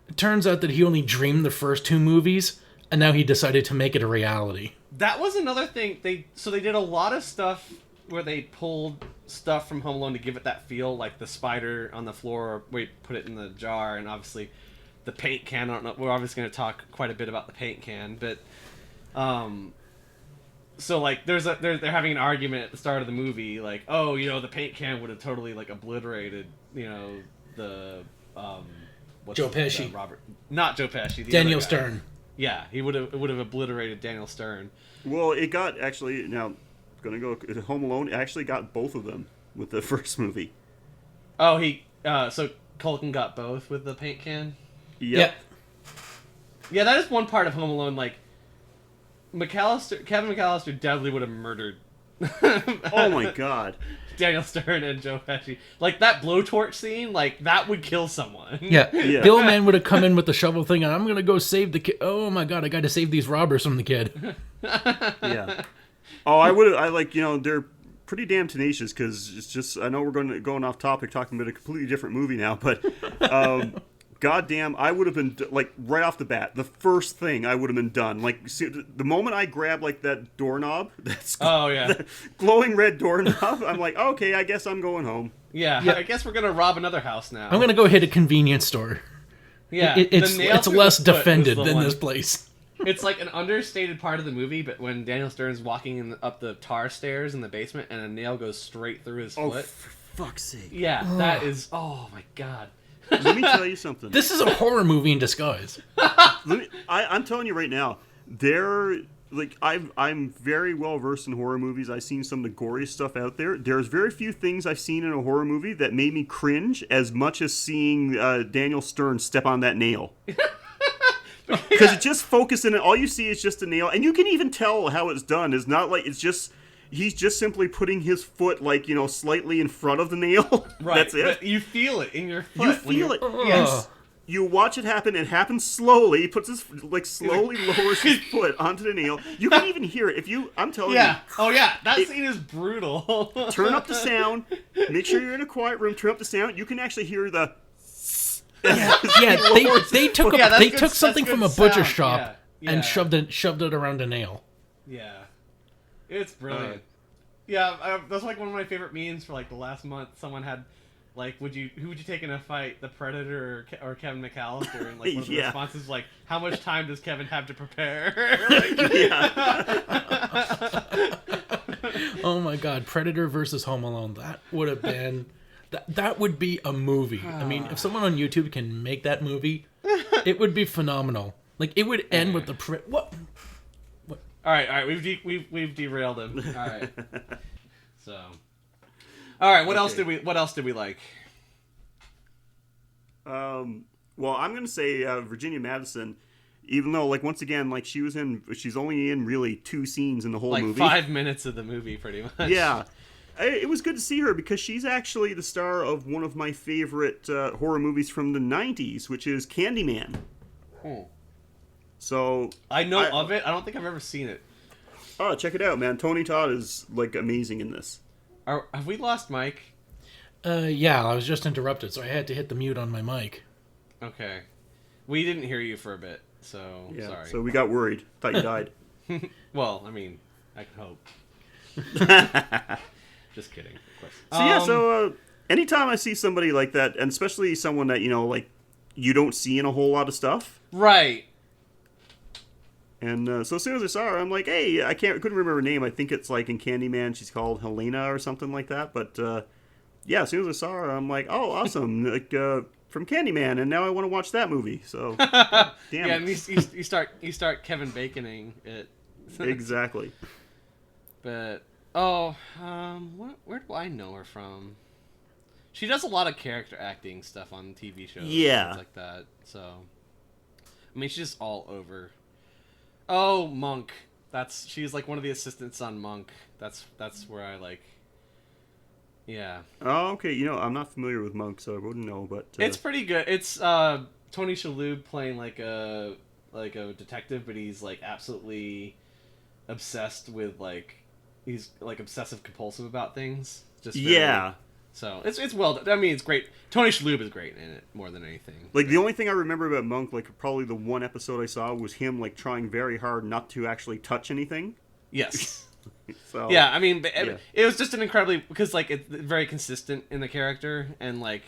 B: it turns out that he only dreamed the first 2 movies, and now he decided to make it a reality.
D: That was another thing. They did a lot of stuff where they pulled stuff from Home Alone to give it that feel, like the spider on the floor where you put it in the jar, and obviously the paint can. I don't know. We're obviously going to talk quite a bit about the paint can, but so like they're having an argument at the start of the movie, like, oh, the paint can would have totally like obliterated, the
B: Joe Pesci,
D: not Joe Pesci,
B: Daniel Stern.
D: Yeah, it would have obliterated Daniel Stern.
C: Well, it got actually now gonna go Home Alone. It actually got both of them with the first movie.
D: Oh, so Culkin got both with the paint can.
C: Yep.
D: Yeah, that is one part of Home Alone. Like Kevin McAllister definitely would have murdered.
C: Oh my god.
D: Daniel Stern and Joe Pesci. Like, that blowtorch scene, like, that would kill someone.
B: Yeah. The old man would have come in with the shovel thing, and I'm going to go save the kid. Oh, my God, I got to save these robbers from the kid.
C: Yeah. Oh, I like, they're pretty damn tenacious, because it's just, I know we're going off topic, talking about a completely different movie now, but, goddamn, I would have been, like, right off the bat, the first thing I would have been done. Like, see, the moment I grab, like, that doorknob, the glowing red doorknob, I'm like, okay, I guess I'm going home.
D: Yeah, I guess we're going to rob another house now.
B: I'm going to go hit a convenience store.
D: Yeah.
B: It's less defended than this place.
D: It's like an understated part of the movie, but when Daniel Stern's walking up the tar stairs in the basement and a nail goes straight through his foot.
C: For fuck's sake.
D: Yeah, that is, oh my god.
C: Let me tell you something.
B: This is a horror movie in disguise.
C: I'm telling you right now, I'm very well versed in horror movies. I've seen some of the goriest stuff out there. There's very few things I've seen in a horror movie that made me cringe as much as seeing Daniel Stern step on that nail. Because it just focused in it. All you see is just a nail, and you can even tell how it's done. It's not like it's just. He's just simply putting his foot, like, slightly in front of the nail.
D: Right.
C: That's it.
D: But you feel it in your foot.
C: You feel it. Yes. You watch it happen. It happens slowly. He puts his, slowly lowers his foot onto the nail. You can even hear it. I'm telling you.
D: Yeah. Oh, yeah. That scene is brutal.
C: Turn up the sound. Make sure you're in a quiet room. Turn up the sound. You can actually hear the...
B: They took something from a butcher shop and shoved it around a nail.
D: Yeah. It's brilliant. Yeah, that's like one of my favorite memes for like the last month. Someone had like, who would you take in a fight, the Predator or Kevin McAllister? And like one of the responses was like, how much time does Kevin have to prepare?
B: Oh my God, Predator versus Home Alone. That would have been that would be a movie. I mean, if someone on YouTube can make that movie, it would be phenomenal. Like it would end with the what?
D: All right, we've derailed him. All right, so, all right, what else did we like?
C: Well, I'm gonna say Virginia Madsen, even though like once again like she's only in really 2 scenes in the whole movie,
D: 5 minutes of the movie, pretty much.
C: Yeah, it was good to see her because she's actually the star of one of my favorite horror movies from the '90s, which is Candyman. So
D: I know of it. I don't think I've ever seen it.
C: Oh, check it out, man! Tony Todd is like amazing in this.
D: Have we lost Mike?
B: Yeah, I was just interrupted, so I had to hit the mute on my mic.
D: Okay, we didn't hear you for a bit, so sorry.
C: So we got worried. Thought you died.
D: Well, I mean, I can hope. Just kidding, of course.
C: So anytime I see somebody like that, and especially someone that like you don't see in a whole lot of stuff,
D: right?
C: And so as soon as I saw her, I'm like, hey, couldn't remember her name. I think it's like in Candyman, she's called Helena or something like that. But yeah, as soon as I saw her, I'm like, oh, awesome, like from Candyman, and now I want to watch that movie. So damn.
D: Yeah, and you start Kevin Baconing it.
C: Exactly.
D: But where do I know her from? She does a lot of character acting stuff on TV shows.
C: Yeah.
D: Things like that. So, I mean, she's just all over. Oh, Monk. She's like one of the assistants on Monk. That's where I like. Yeah.
C: Oh, okay. You know, I'm not familiar with Monk, so I wouldn't know. But
D: it's pretty good. It's Tony Shalhoub playing like a detective, but he's like absolutely obsessed with he's like obsessive compulsive about things. Just
C: yeah.
D: So it's well done. I mean, it's great. Tony Shalhoub is great in it more than anything.
C: Like the only thing I remember about Monk, like probably the one episode I saw, was him like trying very hard not to actually touch anything.
D: Yes.
C: So
D: yeah, I mean, it was just an incredibly because like it's very consistent in the character, and like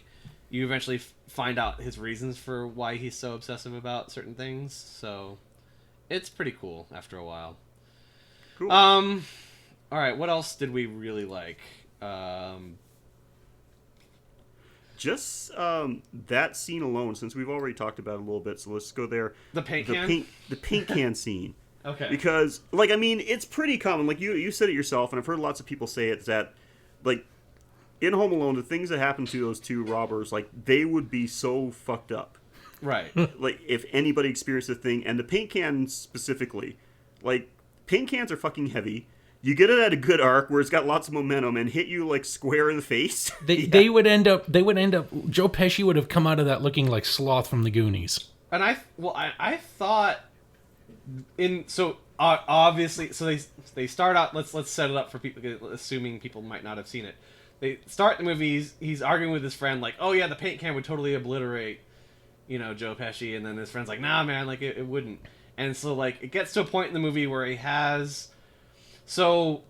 D: you eventually find out his reasons for why he's so obsessive about certain things. So it's pretty cool after a while.
C: Cool.
D: All right, what else did we really like?
C: Just that scene alone, since we've already talked about it a little bit, so let's go there.
D: The paint can?
C: The paint can scene.
D: Okay.
C: Because, like, I mean, it's pretty common. Like, you said it yourself, and I've heard lots of people say it, that, like, in Home Alone, the things that happened to those two robbers, like, they would be so fucked up.
D: Right.
C: Like, if anybody experienced the thing, and the paint can specifically, like, paint cans are fucking heavy. You get it at a good arc where it's got lots of momentum and hit you like square in the face.
B: They would end up. Joe Pesci would have come out of that looking like Sloth from the Goonies.
D: And I thought obviously they start out. Let's set it up for people, assuming people might not have seen it. They start the movie. He's arguing with his friend like, oh yeah, the paint can would totally obliterate, Joe Pesci, and then his friend's like, nah man, like it wouldn't. And so like it gets to a point in the movie where he has. So,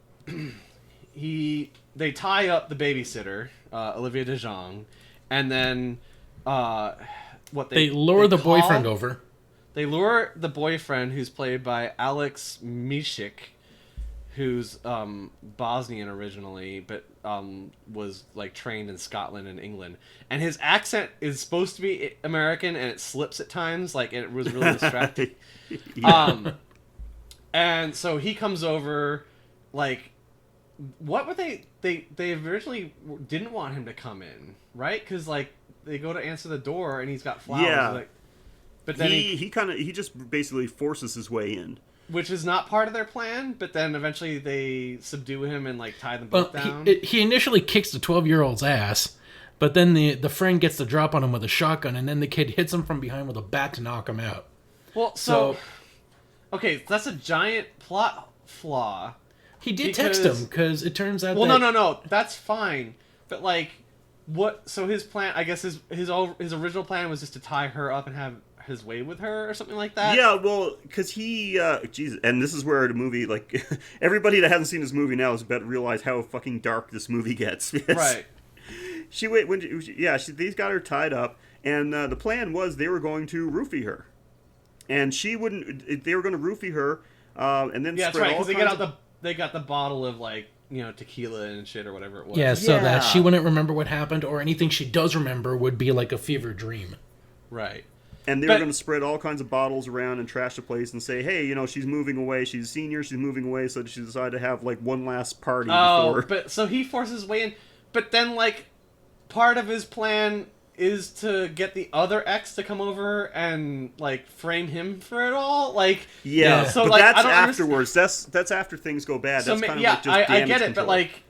D: they tie up the babysitter, Olivia DeJonge, and then
B: they lure the boyfriend over.
D: They lure the boyfriend, who's played by Alex Mishik, who's Bosnian originally, but was like trained in Scotland and England, and his accent is supposed to be American, and it slips at times, like it was really distracting.
C: Yeah.
D: And so he comes over, like, what were they originally didn't want him to come in, right? Because, like, they go to answer the door and he's got flowers.
C: Yeah.
D: Like, but then
C: he just basically forces his way in.
D: Which is not part of their plan, but then eventually they subdue him and, like, tie them both down.
B: He initially kicks the 12-year-old's ass, but then the friend gets the drop on him with a shotgun, and then the kid hits him from behind with a bat to knock him out.
D: Well, so okay, that's a giant plot flaw.
B: He did text him, because it turns out
D: no, that's fine. But, like, what... So his plan... I guess his original plan was just to tie her up and have his way with her or something like that?
C: Yeah, well, because he... Jesus, and this is where the movie, like... everybody that hasn't seen this movie now is about to realize how fucking dark this movie gets.
D: Right.
C: These got her tied up, and the plan was they were going to roofie her. And she wouldn't... They were going to roofie her, and then
D: yeah,
C: spread
D: that's right,
C: because
D: they got the bottle of, like, tequila and shit or whatever it was.
B: Yeah, so that she wouldn't remember what happened, or anything she does remember would be like a fever dream.
D: Right.
C: And they were going to spread all kinds of bottles around and trash the place and say, hey, she's moving away. She's a senior. She's moving away. So she decided to have, like, one last party before.
D: But so he forces his way in. But then, like, part of his plan is to get the other ex to come over and, like, frame him for it all. Like,
C: yeah.
D: So,
C: but
D: like,
C: that's
D: I don't
C: afterwards. That's after things go bad.
D: So,
C: that's kind
D: yeah,
C: of like just
D: I get it,
C: control.
D: but, like,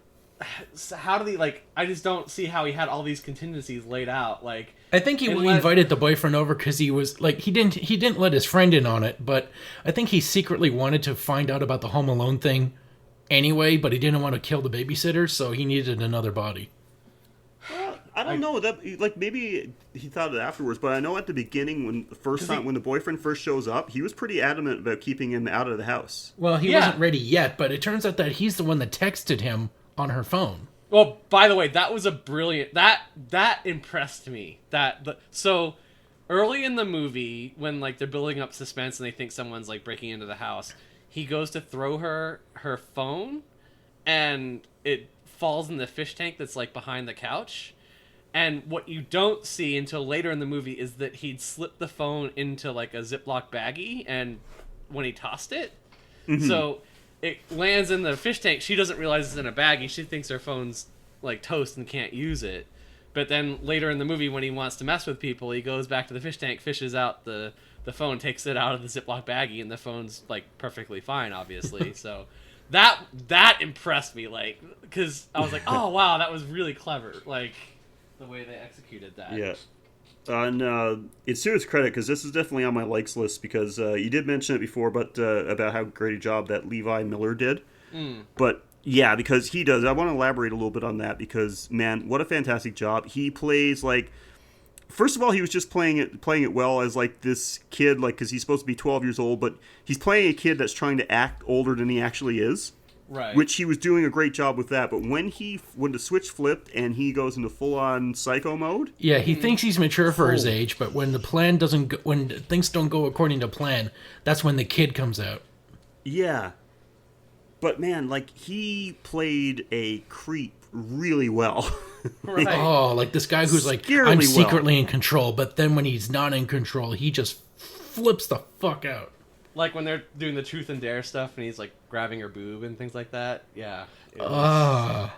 D: how do they, like, I just don't see how he had all these contingencies laid out. Like,
B: I think he invited the boyfriend over because he was like he didn't let his friend in on it, but I think he secretly wanted to find out about the Home Alone thing anyway, but he didn't want to kill the babysitter, so he needed another body.
C: I don't know that, like, maybe he thought it afterwards, but I know at the beginning when the boyfriend first shows up, he was pretty adamant about keeping him out of the house.
B: Well, he wasn't ready yet, but it turns out that he's the one that texted him on her phone.
D: Well, by the way, that was a brilliant... That impressed me. So, early in the movie, when, like, they're building up suspense and they think someone's, like, breaking into the house, he goes to throw her phone, and it falls in the fish tank that's, like, behind the couch. And what you don't see until later in the movie is that he'd slipped the phone into, like, a Ziploc baggie, and when he tossed it... Mm-hmm. So... it lands in the fish tank. She doesn't realize it's in a baggie. She thinks her phone's, like, toast and can't use it. But then later in the movie, when he wants to mess with people, he goes back to the fish tank, fishes out the phone, takes it out of the Ziploc baggie, and the phone's like perfectly fine, obviously. So that impressed me, like, because I was like, oh wow, that was really clever, like the way they executed that.
C: Yeah. And it's to his credit, because this is definitely on my likes list, because you did mention it before, but about how great a job that Levi Miller did. But yeah, because he does. I want to elaborate a little bit on that, because man, what a fantastic job. He plays like, first of all, he was just playing it well as like this kid, like, because he's supposed to be 12 years old, but he's playing a kid that's trying to act older than he actually is.
D: Right.
C: Which he was doing a great job with that. But when the switch flipped and he goes into full-on psycho mode...
B: Yeah, he thinks he's mature for his age, but when when things don't go according to plan, that's when the kid comes out.
C: Yeah. But man, like, he played a creep really well.
D: Right.
B: Oh, like this guy who's like,
C: Scarily
B: I'm
C: well.
B: secretly in control, but then when he's not in control, he just flips the fuck out.
D: Like when they're doing the truth and dare stuff, and he's like grabbing her boob and things like that. Yeah. It was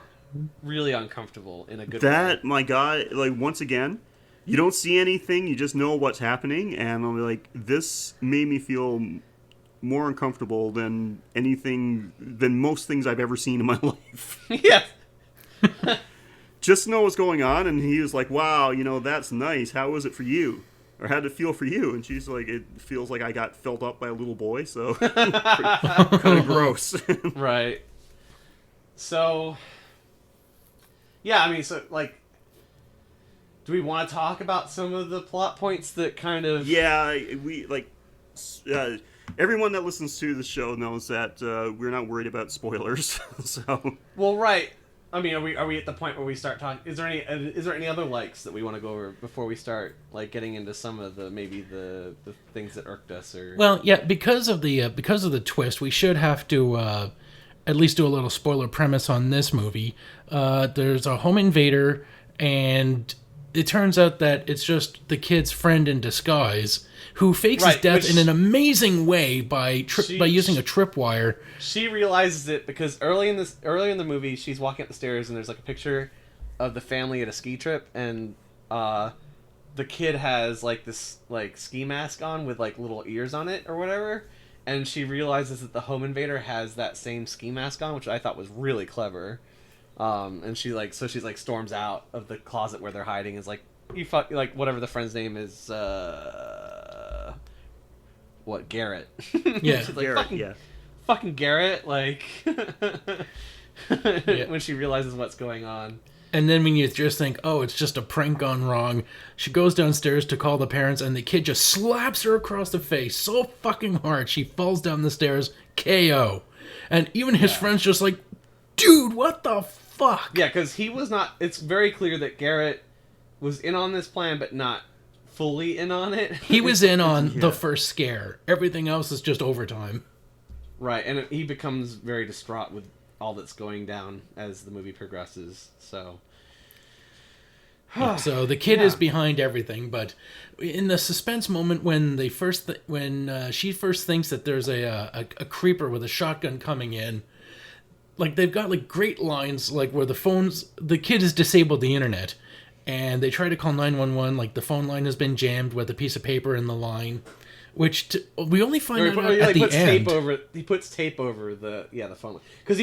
D: really uncomfortable in a good way.
C: That, my God, like, once again, you don't see anything, you just know what's happening, and I'm like, this made me feel more uncomfortable than most things I've ever seen in my life.
D: Yeah.
C: Just to know what's going on, and he was like, wow, that's nice. How was it for you? Or how did it feel for you? And she's like, it feels like I got filled up by a little boy, so kind of gross.
D: Right. So, yeah, I mean, so, like, do we want to talk about some of the plot points that kind of...
C: Yeah, we, like, everyone that listens to the show knows that we're not worried about spoilers, so...
D: Well, right. I mean, are we at the point where we start talking? Is there any other likes that we want to go over before we start, like, getting into some of the things that irked us? Or
B: Well, yeah, because of the twist, we should have to at least do a little spoiler premise on this movie. There's a home invader, and it turns out that it's just the kid's friend in disguise who fakes his death in an amazing way by using a tripwire.
D: She realizes it because early in the movie, she's walking up the stairs and there's like a picture of the family at a ski trip, and the kid has like this like ski mask on with like little ears on it or whatever, and she realizes that the home invader has that same ski mask on, which I thought was really clever. And she's like storms out of the closet where they're hiding, is like, you fuck, like, whatever the friend's name is, Garrett.
B: Yeah.
D: She's like,
C: Garrett,
D: fucking Garrett, like,
B: Yeah.
D: when she realizes what's going on.
B: And then when you just think, oh, it's just a prank gone wrong, she goes downstairs to call the parents, and the kid just slaps her across the face so fucking hard she falls down the stairs, KO. And even his friend's just like, dude, what the fuck?
D: Yeah, because he was not... It's very clear that Garrett was in on this plan, but not fully in on it.
B: He was in on the first scare. Everything else is just overtime.
D: Right, and he becomes very distraught with all that's going down as the movie progresses, so...
B: So the kid is behind everything, but in the suspense moment when she first thinks that there's a creeper with a shotgun coming in, like, they've got like great lines, like where the kid has disabled the internet, and they try to call 911, like the phone line has been jammed with a piece of paper in the line, which we only find out at the end.
D: He puts tape over the phone line, because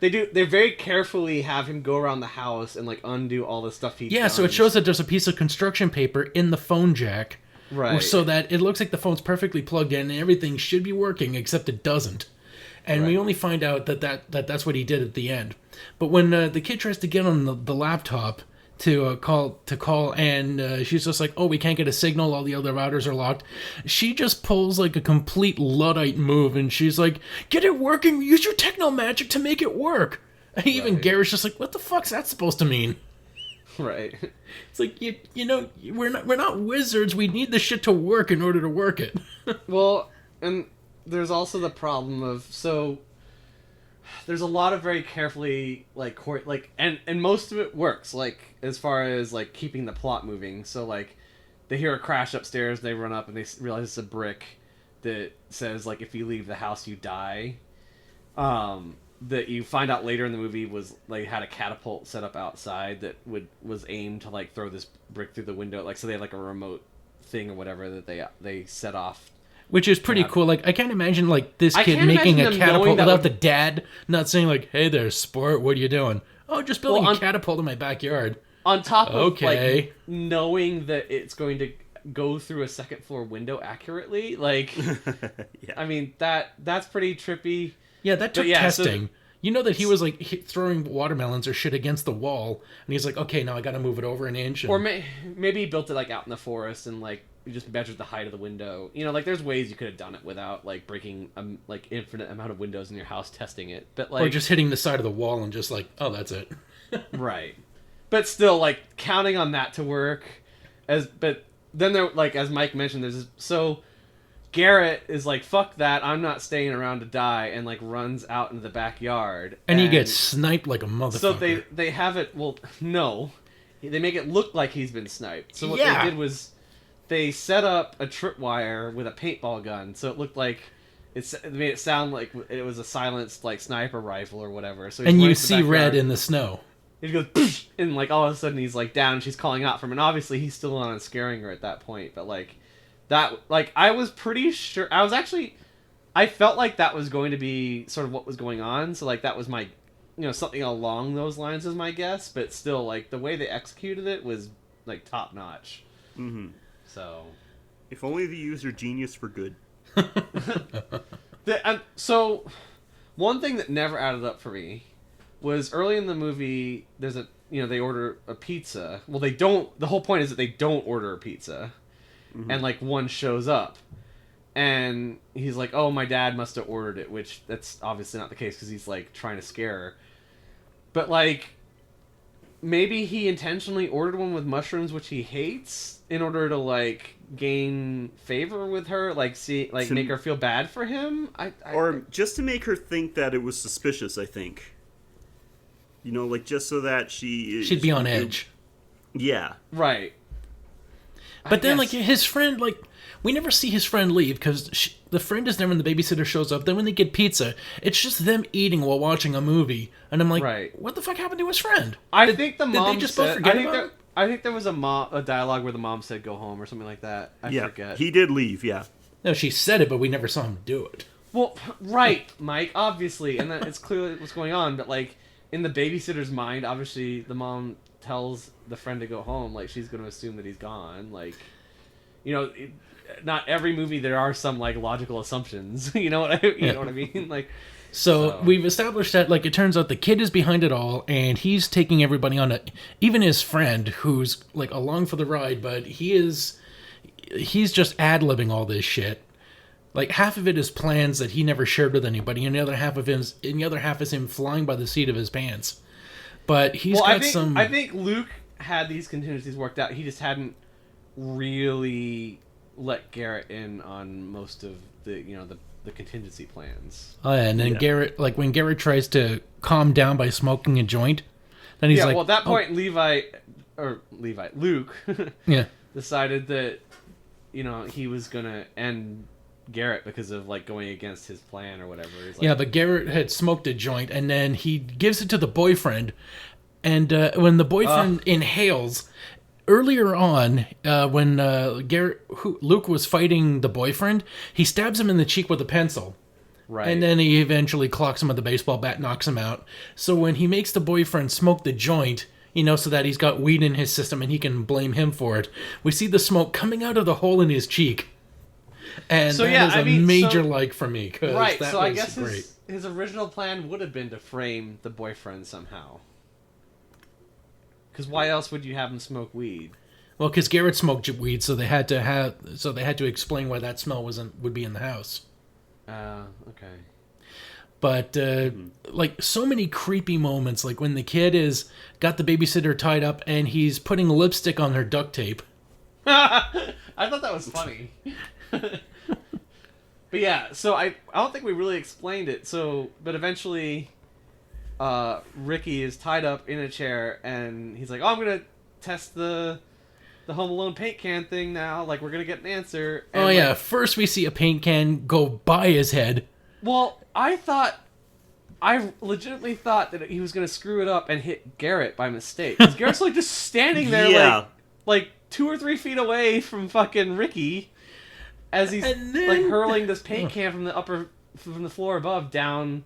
D: they very carefully have him go around the house and like undo all the stuff he done.
B: So it shows that there's a piece of construction paper in the phone jack,
D: right?
B: So that it looks like the phone's perfectly plugged in and everything should be working, except it doesn't. And we only find out that's what he did at the end. But when the kid tries to get on the laptop to call, and she's just like, oh, we can't get a signal, all the other routers are locked. She just pulls like a complete Luddite move, and she's like, get it working, use your techno magic to make it work. And even Garrett's just like, what the fuck's that supposed to mean?
D: Right.
B: It's like, you know, we're not wizards. We need this shit to work in order to work it.
D: Well, and there's also the problem of, so there's a lot of very carefully and most of it works, like, as far as like keeping the plot moving. So like they hear a crash upstairs, they run up and they realize it's a brick that says like, if you leave the house you die. that you find out later in the movie was like had a catapult set up outside that was aimed to like throw this brick through the window. Like so they had like a remote thing or whatever that they set off.
B: Which is pretty cool. Like, I can't imagine, like, this
D: I
B: kid
D: can't
B: making a
D: imagine them
B: catapult
D: knowing that
B: without
D: would-
B: the dad not saying, like, hey there, sport, what are you doing? Oh, just building a catapult in my backyard.
D: On top of
B: Okay.
D: like knowing that it's going to go through a second floor window accurately, like,
C: Yeah.
D: I mean that's pretty trippy.
B: Yeah, that took
D: yeah, so-
B: testing. You know that he was, like, throwing watermelons or shit against the wall, and he's like, okay, now I gotta move it over an inch. And...
D: Or maybe he built it like out in the forest and like you just measured the height of the window. You know, like there's ways you could have done it without like breaking like infinite amount of windows in your house testing it. But like
B: Or just hitting the side of the wall and just like, oh, that's it.
D: right. But still, like counting on that to work, but then there, like as Mike mentioned, so Garrett is like, fuck that, I'm not staying around to die, and like runs out into the backyard,
B: And he gets sniped like a motherfucker.
D: So they have it. Well, no, they make it look like he's been sniped. So what
B: Yeah.
D: they did was they set up a tripwire with a paintball gun, so it looked like. It made it sound like it was a silenced like sniper rifle or whatever. So he's
B: And
D: running
B: you
D: to the
B: see
D: backyard.
B: red in the snow.
D: He goes, "Psh!" And like all of a sudden he's like down and she's calling out for him. And obviously he's still on and scaring her at that point. But like that, like I was pretty sure, I felt like that was going to be sort of what was going on. So like that was my, something along those lines is my guess. But still, like the way they executed it was like top notch.
C: Mm-hmm.
D: So
C: If only they used their genius for good.
D: So one thing that never added up for me was early in the movie, there's they order a pizza. Well, they don't. The whole point is that they don't order a pizza, and like one shows up, and he's like, "Oh, my dad must have ordered it," which that's obviously not the case because he's like trying to scare her. But like, maybe he intentionally ordered one with mushrooms, which he hates, in order to like gain favor with her, like make her feel bad for him.
C: Or just to make her think that it was suspicious, I think. Like just so that
B: she'd be on edge.
C: Yeah.
D: Right.
B: But then, like, his friend, like, we never see his friend leave because the friend is there when the babysitter shows up. Then when they get pizza, it's just them eating while watching a movie. And I'm like, what the fuck happened to his friend?
D: I think the mom
B: did they just both forget about it?
D: I think there was a dialogue where the mom said go home or something like that. I forget.
C: He did leave, yeah.
B: No, she said it, but we never saw him do it.
D: Well, right, Mike, obviously, and that it's clearly what's going on, but like in the babysitter's mind, obviously the mom tells the friend to go home, like she's going to assume that he's gone, like not every movie there are some like logical assumptions, you know what I mean? Like
B: So we've established that, like, it turns out the kid is behind it all, and he's taking everybody on it. Even his friend, who's, like, along for the ride, but he's just ad-libbing all this shit. Like, half of it is plans that he never shared with anybody, and the other half is him flying by the seat of his pants. But I
D: think Luke had these contingencies worked out. He just hadn't really let Garrett in on most of the contingency plans.
B: Oh, yeah, and then Garrett, like, when Garrett tries to calm down by smoking a joint, then he's like...
D: well, at that point, Luke decided that, he was going to end Garrett because of, like, going against his plan or whatever. He's like,
B: but Garrett had smoked a joint, and then he gives it to the boyfriend, and when the boyfriend inhales... Earlier on, when Luke was fighting the boyfriend, he stabs him in the cheek with a pencil.
D: Right.
B: And then he eventually clocks him with a baseball bat, knocks him out. So when he makes the boyfriend smoke the joint, so that he's got weed in his system and he can blame him for it, we see the smoke coming out of the hole in his cheek. And so, that is a major like for me.
D: Right,
B: that
D: so
B: was
D: I guess
B: great.
D: his original plan would have been to frame the boyfriend somehow. Because why else would you have him smoke weed?
B: Well, because Garrett smoked weed, so they had to explain why that smell would be in the house.
D: Okay.
B: But like so many creepy moments, like when the kid is got the babysitter tied up and he's putting lipstick on her duct tape.
D: I thought that was funny. But yeah, so I don't think we really explained it. But eventually. Ricky is tied up in a chair, and he's like, "Oh, I'm gonna test the Home Alone paint can thing now. Like, we're gonna get an answer." And
B: first we see a paint can go by his head.
D: Well, I thought I legitimately thought that he was gonna screw it up and hit Garrett by mistake. Because Garrett's like just standing there, like 2 or 3 feet away from fucking Ricky, as he's like hurling this paint can from the floor above down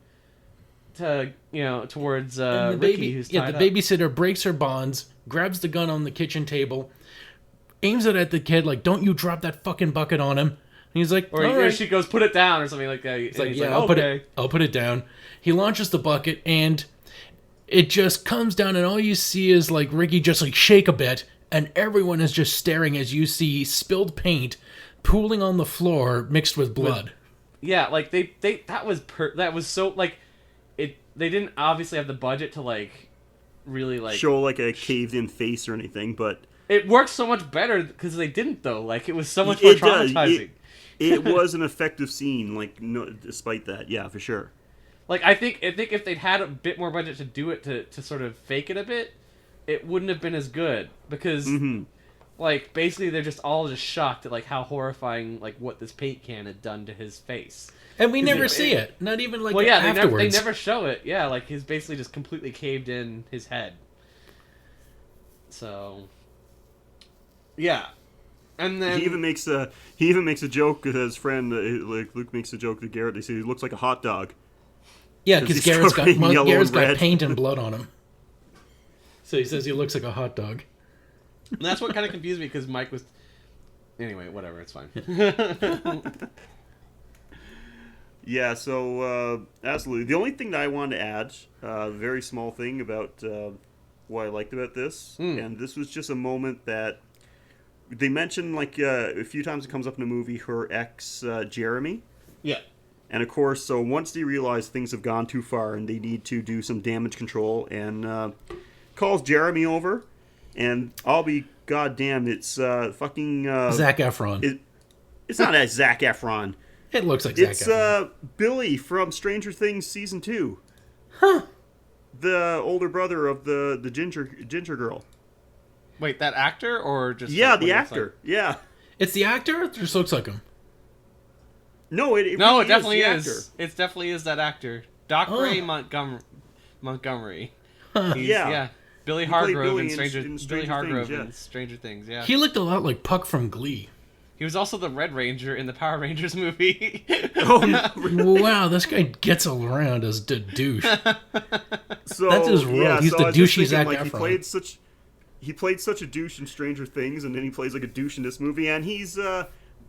D: to towards Ricky, who's tied up.
B: The babysitter breaks her bonds, grabs the gun on the kitchen table, aims it at the kid like, "Don't you drop that fucking bucket on him." And he's like,
D: or she goes, "Put it down," or something like that.
B: He's like, I'll put it down. He launches the bucket, and it just comes down, and all you see is like Ricky just like shake a bit, and everyone is just staring as you see spilled paint pooling on the floor mixed with blood.
D: Like that was so like it. They didn't obviously have the budget to like really like
C: show like a caved in face or anything, but
D: it worked so much better because they didn't though. Like it was so much more traumatizing.
C: It was an effective scene, like despite that, yeah, for sure.
D: Like I think if they'd had a bit more budget to do it to sort of fake it a bit, it wouldn't have been as good because like basically they're just all just shocked at like how horrifying like what this paint can had done to his face.
B: And we never see it. Not even like
D: afterwards. They never show it. Yeah, like he's basically just completely caved in his head. So yeah. And then
C: he even makes a joke with his friend. Like Luke makes a joke to Garrett. They say he looks like a hot dog.
B: Yeah, because Garrett's got paint and blood on him. So he says he looks like a hot dog.
D: And that's what kind of confused me because Mike was. Anyway, whatever. It's fine.
C: Yeah. So absolutely. The only thing that I wanted to add, a very small thing about what I liked about this, and this was just a moment that. They mentioned, like, a few times it comes up in the movie, her ex, Jeremy.
D: Yeah.
C: And, of course, so once they realize things have gone too far and they need to do some damage control, and calls Jeremy over, and I'll be goddamn, it's fucking...
B: Zac Efron.
C: It's not as Zac Efron.
B: It looks like Zac Efron.
C: It's Billy from Stranger Things Season 2.
B: Huh.
C: The older brother of the ginger girl.
D: Wait, that actor or just
C: the actor? Like? Yeah,
B: it's the actor. It just looks like him.
C: No, it
D: definitely
C: is.
D: Actor. It definitely is that actor, Doc Ray Montgomery.
C: Yeah,
D: Billy Hargrove
C: in
D: Stranger Things. Yeah,
B: he looked a lot like Puck from Glee.
D: He was also the Red Ranger in the Power Rangers movie.
B: Wow, this guy gets around as the douche.
C: So
B: that's his role.
C: Yeah,
B: he's
C: so
B: the douchey Zac
C: Efron. He played such a douche in Stranger Things, and then he plays like a douche in this movie, and he's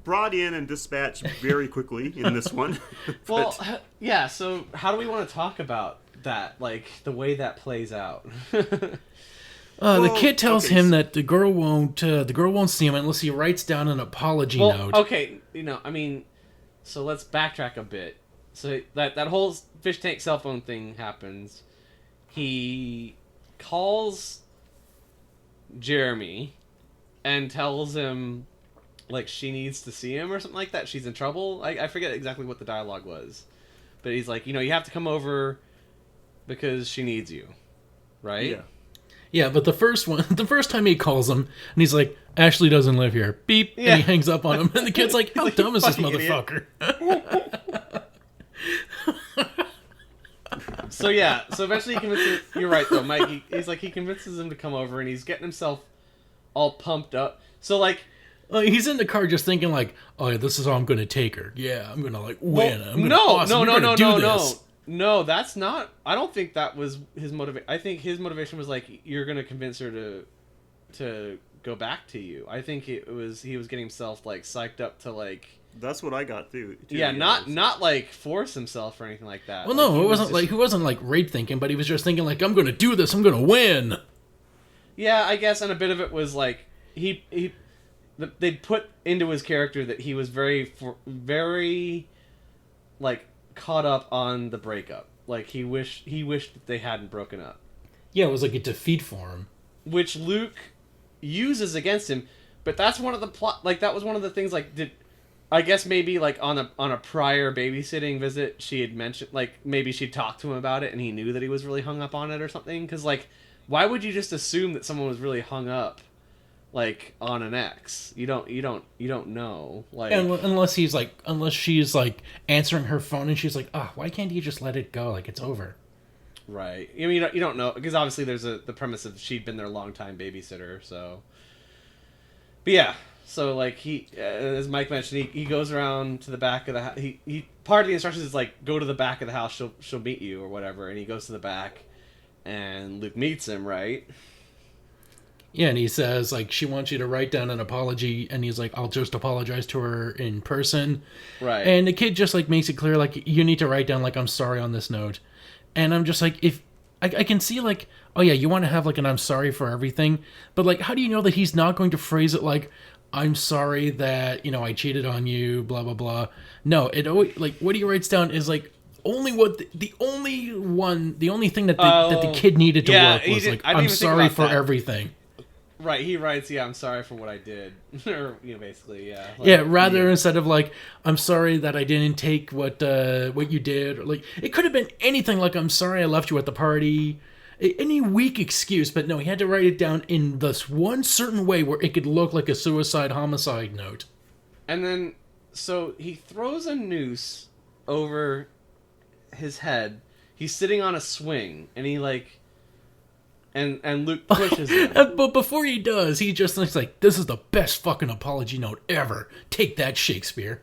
C: brought in and dispatched very quickly in this one.
D: Well, yeah, so how do we want to talk about that, like, the way that plays out?
B: The kid tells him that the girl won't see him unless he writes down an apology note.
D: Okay, so let's backtrack a bit. So that whole fish tank cell phone thing happens. He calls Jeremy and tells him like she needs to see him or something like that. She's in trouble. I forget exactly what the dialogue was, but he's like, you have to come over because she needs you, right?
B: Yeah, but the first time he calls him and he's like, Ashley doesn't live here, beep, and he hangs up on him, and the kid's like, how dumb is this motherfucker?
D: So eventually he convinces. You're right though, Mike. He convinces him to come over, and he's getting himself all pumped up. So like,
B: he's in the car just thinking like, oh, yeah, this is how I'm going to take her. Yeah, I'm going to like win.
D: No, that's not. I don't think that was his motivation. I think his motivation was like, you're going to convince her to go back to you. I think he was getting himself like psyched up to like.
C: That's what I got too.
D: Yeah, not like force himself or anything like that.
B: Well, no, he wasn't like rape thinking, but he was just thinking like, I'm going to do this. I'm going to win.
D: Yeah, I guess, and a bit of it was like they'd put into his character that he was very like caught up on the breakup. Like he wished that they hadn't broken up.
B: Yeah, it was like a defeat for him,
D: which Luke uses against him. But that's one of the plot. Like that was one of the things. Like I guess maybe like on a prior babysitting visit, she had mentioned like maybe she talked to him about it, and he knew that he was really hung up on it or something. Because like, why would you just assume that someone was really hung up like on an X. You don't know. Like
B: unless she's like answering her phone and she's like, why can't you just let it go? Like it's over.
D: Right. I mean, you don't know because obviously there's the premise of she'd been their longtime babysitter. So, but yeah. So like he, as Mike mentioned, he goes around to the back of the house. He part of the instructions is like go to the back of the house. She'll meet you or whatever. And he goes to the back, and Luke meets him. Right.
B: Yeah, and he says like she wants you to write down an apology, and he's like, I'll just apologize to her in person.
D: Right.
B: And the kid just like makes it clear like you need to write down like I'm sorry on this note. And I'm just like, if I can see like, oh yeah, you want to have like an I'm sorry for everything, but like, how do you know that he's not going to phrase it like, I'm sorry that, I cheated on you, blah, blah, blah. No, it always, like, what he writes down is like, only what, the only thing that the kid needed to work was like, I'm sorry for everything.
D: Right, he writes, I'm sorry for what I did. Or, basically, yeah. Like,
B: yeah, rather instead of like, I'm sorry that I didn't take what you did. Or like, it could have been anything like, I'm sorry I left you at the party. Any weak excuse, but no, he had to write it down in this one certain way where it could look like a homicide note.
D: And then, so he throws a noose over his head. He's sitting on a swing, and he like... And Luke pushes him.
B: But before he does, he just looks like, this is the best fucking apology note ever. Take that, Shakespeare.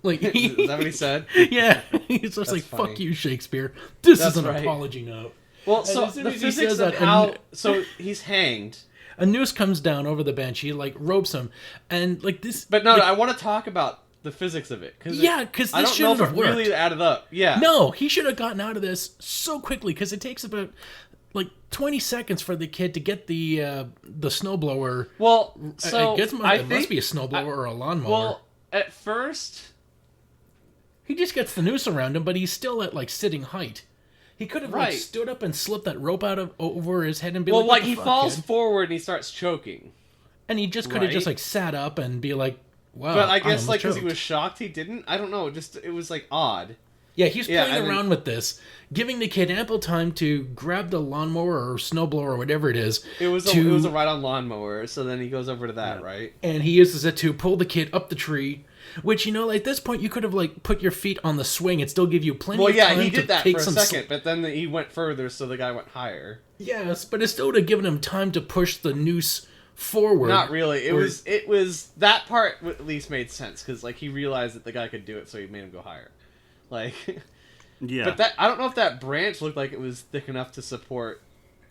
B: Like,
D: is that what he said?
B: Yeah. He's just like,
D: funny.
B: Fuck you, Shakespeare. This
D: That's
B: is an
D: right.
B: apology note.
D: Well,
B: And
D: so
B: as soon
D: the
B: as he
D: physics
B: says
D: of
B: that,
D: how... So he's hanged.
B: A noose comes down over the bench. He, like, ropes him. And, like, this...
D: But no,
B: like,
D: I want to talk about the physics of it.
B: Because
D: I
B: this
D: don't know
B: shouldn't
D: if
B: have
D: it
B: worked.
D: really added up. Yeah.
B: No, he should have gotten out of this so quickly, because it takes about... like 20 seconds for the kid to get the snowblower.
D: Well, so
B: it must be a snowblower or a lawnmower.
D: Well, at first,
B: he just gets the noose around him, but he's still at like sitting height. He could have like
D: Right.
B: stood up and slipped that rope over his head and be
D: well,
B: like, "What the
D: he
B: fuck,
D: falls
B: kid?"
D: forward and he starts choking.
B: And he just could have
D: Right.
B: just like sat up and be like, "Wow."
D: But I
B: I
D: guess
B: almost
D: like because he
B: choked.
D: was shocked, he didn't. I don't know. It was like odd.
B: Yeah, he's
D: Yeah,
B: playing
D: and then-
B: around with this, giving the kid ample time to grab the lawnmower or snowblower or whatever it is.
D: It was a ride-on lawnmower. So then he goes over to that, right?
B: And he uses it to pull the kid up the tree, which, at this point you could have like put your feet on the swing and still give you plenty
D: Well,
B: of
D: yeah,
B: time
D: he
B: to
D: did that
B: take
D: for a
B: some
D: second, but then he went further, so the guy went higher.
B: Yes, but it still would have given him time to push the noose forward.
D: Not really. It was that part at least made sense because like he realized that the guy could do it, so he made him go higher. Like,
C: Yeah.
D: but I don't know if that branch looked like it was thick enough to support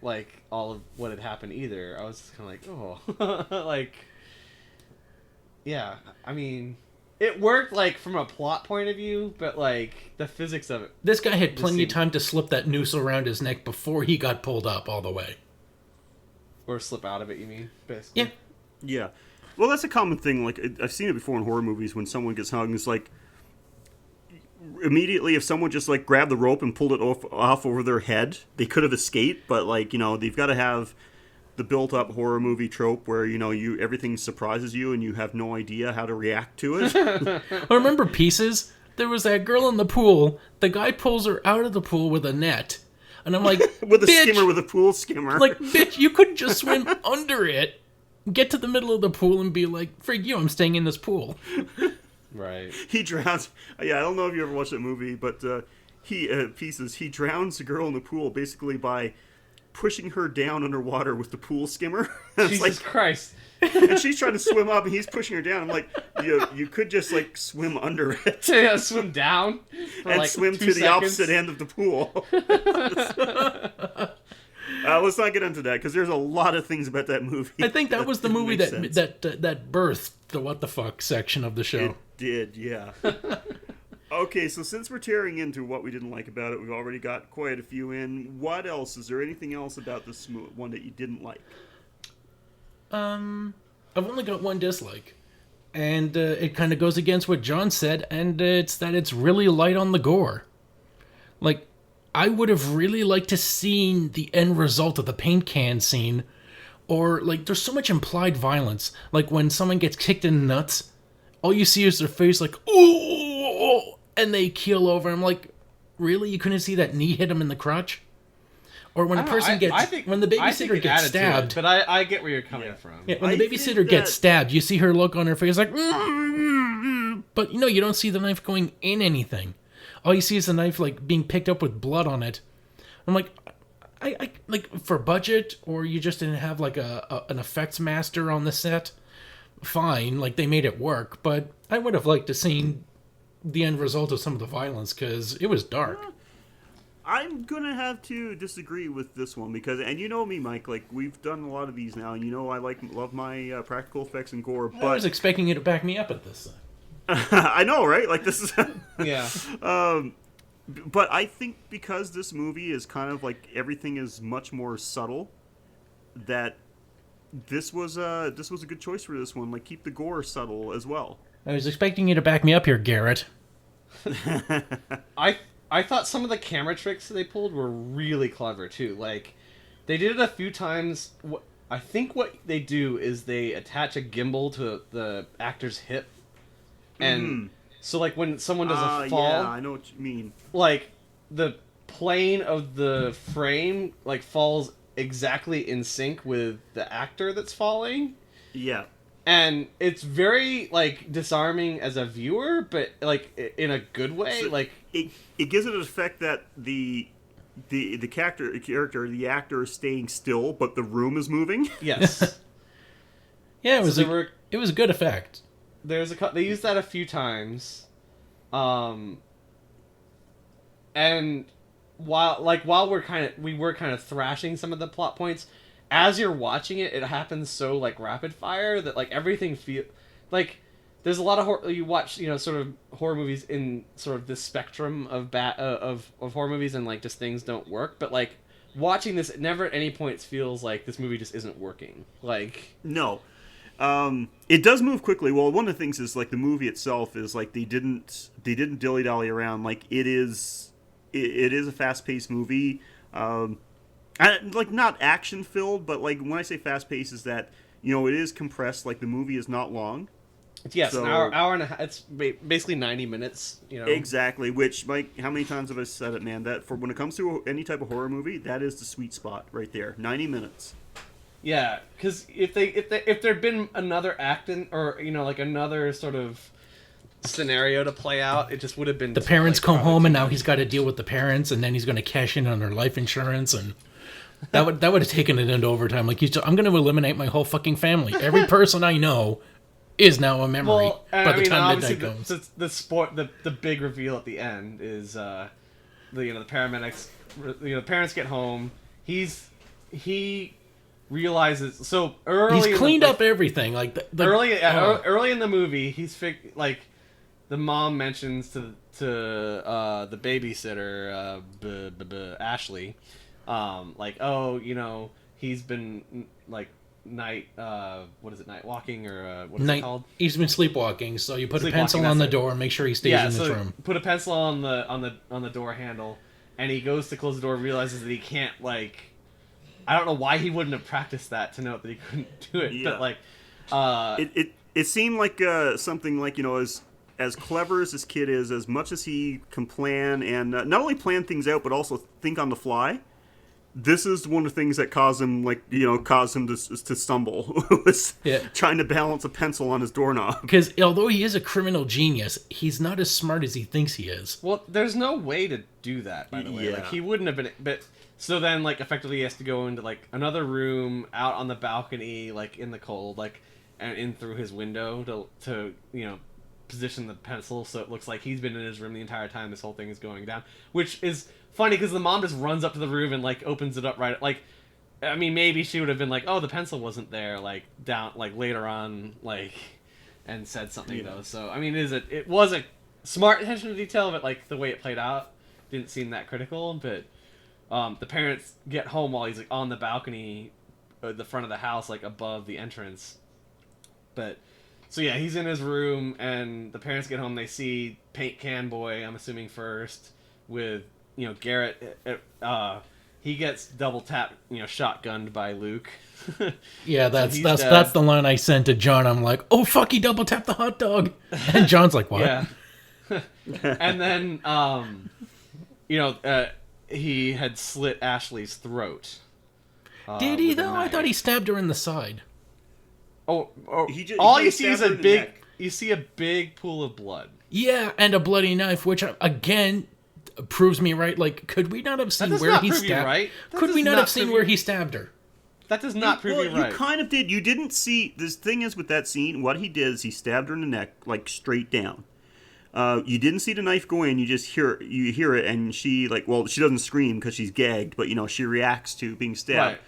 D: like all of what had happened either. I was kind of like, oh, like, yeah. I mean, it worked like from a plot point of view, but like the physics of it.
B: This guy had plenty of
D: seemed-
B: time to slip that noose around his neck before he got pulled up all the way.
D: Or slip out of it, you mean? Basically.
B: Yeah.
C: Yeah. Well, that's a common thing. Like, I've seen it before in horror movies when someone gets hung. It's like, immediately, if someone just, like, grabbed the rope and pulled it off over their head, they could have escaped. But, like, they've got to have the built-up horror movie trope where, everything surprises you and you have no idea how to react to it.
B: I remember Pieces. There was that girl in the pool. The guy pulls her out of the pool with a net. And I'm like,
C: with a
B: bitch,
C: skimmer, with a pool skimmer.
B: like, bitch, you couldn't just swim under it, get to the middle of the pool and be like, frig you, I'm staying in this pool.
D: Right.
C: He drowns. Yeah, I don't know if you ever watched that movie, but he drowns the girl in the pool basically by pushing her down underwater with the pool skimmer. It's
D: Jesus Christ.
C: and she's trying to swim up, and he's pushing her down. I'm like, you could just like swim under it
D: Yeah, swim down for
C: and
D: like
C: swim
D: 2
C: to the
D: seconds.
C: opposite end of the pool. Let's not get into that because there's a lot of things about that movie.
B: I think that was the
C: didn't
B: movie
C: make
B: that
C: sense.
B: that birthed the what the fuck section of the show.
C: It did, yeah. Okay, so since we're tearing into what we didn't like about it, we've already got quite a few in. What else? Is there anything else about this one that you didn't like?
B: I've only got one dislike, and it kind of goes against what John said, and it's that it's really light on the gore. Like, I would have really liked to seen the end result of the paint can scene, or like there's so much implied violence. Like when someone gets kicked in the nuts, all you see is their face like ooh, and they keel over. I'm like, really? You couldn't see that knee hit him in the crotch? Or when a person when the
D: I think
B: babysitter
D: it
B: gets
D: added to
B: stabbed.
D: it, but I get where you're coming from.
B: Yeah, when the
C: I
B: babysitter
C: think
B: gets
C: that-
B: stabbed, you see her look on her face like, but you don't see the knife going in anything. All you see is the knife like being picked up with blood on it. I'm like, I like for budget, or you just didn't have like an effects master on the set. Fine, like they made it work, but I would have liked to seen the end result of some of the violence because it was dark.
C: I'm gonna have to disagree with this one because, and you know me, Mike. Like we've done a lot of these now, and I love my practical effects and gore. But
B: I was expecting you to back me up at this.
C: I know, right? Like this is,
D: Yeah.
C: But I think because this movie is kind of like everything is much more subtle, that this was a good choice for this one. Like keep the gore subtle as well.
B: I was expecting you to back me up here, Garrett.
D: I thought some of the camera tricks they pulled were really clever too. Like, they did it a few times. I think what they do is they attach a gimbal to the actor's hip, and so like when someone does a fall,
C: yeah, I know what you mean.
D: like the plane of the frame like falls exactly in sync with the actor that's falling.
C: Yeah.
D: And it's very like disarming as a viewer, but like in a good way.
C: So
D: like
C: it gives it an effect that the character, the actor is staying still, but the room is moving.
D: yes,
B: Yeah, it
D: So
B: was a good effect.
D: they used that a few times, and while we were kind of thrashing some of the plot points, as you're watching it, it happens so like rapid fire that like everything like there's a lot of you watch sort of horror movies in sort of this spectrum of of horror movies, and like just things don't work, but like watching this, it never at any point feels like this movie just isn't working. Like
C: No. It does move quickly. Well, one of the things is like the movie itself is like they didn't dilly dally around. Like it is a fast paced movie. Like not action filled, but like when I say fast paced, is that it is compressed. Like the movie is not long.
D: yes,
C: So-
D: an hour and a half. It's basically 90 minutes.
C: Exactly. Which, Mike, how many times have I said it, man? That for when it comes to any type of horror movie, that is the sweet spot right there. 90 minutes.
D: Yeah, because if there'd been another acting or like another sort of scenario to play out, it just would have been
B: The parents come home, and now he's got to deal with the parents, and then he's going to cash in on their life insurance, and that would have taken it into overtime. Like I'm going to eliminate my whole fucking family. Every person I know is now a memory
D: Well,
B: by the time
D: obviously
B: midnight comes.
D: the big reveal at the end is the paramedics. The parents get home. He realizes so early.
B: He's cleaned up everything. Like
D: early in the movie, the mom mentions to the babysitter, Ashley, he's been like night walking, or what is it called?
B: He's been sleepwalking, so you put a
D: Sleepwalking,
B: pencil on the
D: that's it.
B: door and make sure he stays in this room.
D: Put a pencil on the door handle, and he goes to close the door, realizes that he can't I don't know why he wouldn't have practiced that to know that he couldn't do it,
C: Yeah.
D: but
C: It seemed like something like as clever as this kid is, as much as he can plan and not only plan things out but also think on the fly. This is one of the things that caused him to stumble. Was trying to balance a pencil on his doorknob.
B: Because although he is a criminal genius, he's not as smart as he thinks he is.
D: Well, there's no way to do that, by the way.
C: Yeah.
D: Like, he wouldn't have been... But so then, effectively he has to go into, another room, out on the balcony, in the cold, and in through his window to position the pencil so it looks like he's been in his room the entire time this whole thing is going down. Which is funny, because the mom just runs up to the room and, opens it up right... I mean, maybe she would have been oh, the pencil wasn't there, down, later on, and said something, though. So, I mean, it was a smart attention to detail, but, the way it played out didn't seem that critical, but the parents get home while he's, on the balcony at the front of the house, above the entrance. But, so yeah, he's in his room, and the parents get home, they see Paint Can Boy, I'm assuming first, with, Garrett, he gets double tapped, shotgunned by Luke.
B: Yeah, that's the line I sent to John. I'm like, oh fuck, he double tapped the hot dog, and John's like, what?
D: Yeah. And then, he had slit Ashley's throat.
B: Did he
D: with a
B: though? I
D: knife.
B: thought he stabbed her in the side.
D: Oh,
C: He
D: you see is
C: stabbed
D: a
C: her in the
D: big.
C: neck.
D: You see a big pool of blood.
B: Yeah, and a bloody knife, which again proves me right. Like, could we not have seen
D: does
B: where
D: not
B: he
D: prove you
B: stabbed?
D: right. That
B: Could
D: does
B: we not
D: not
B: have seen
D: prove
B: where
D: you-
B: he stabbed her?
D: That does not prove you right.
C: You kind of did. You didn't see. This thing is with that scene, what he did is he stabbed her in the neck, like straight down. You didn't see the knife go in. You just hear it, and she she doesn't scream because she's gagged, but she reacts to being stabbed.
D: Right.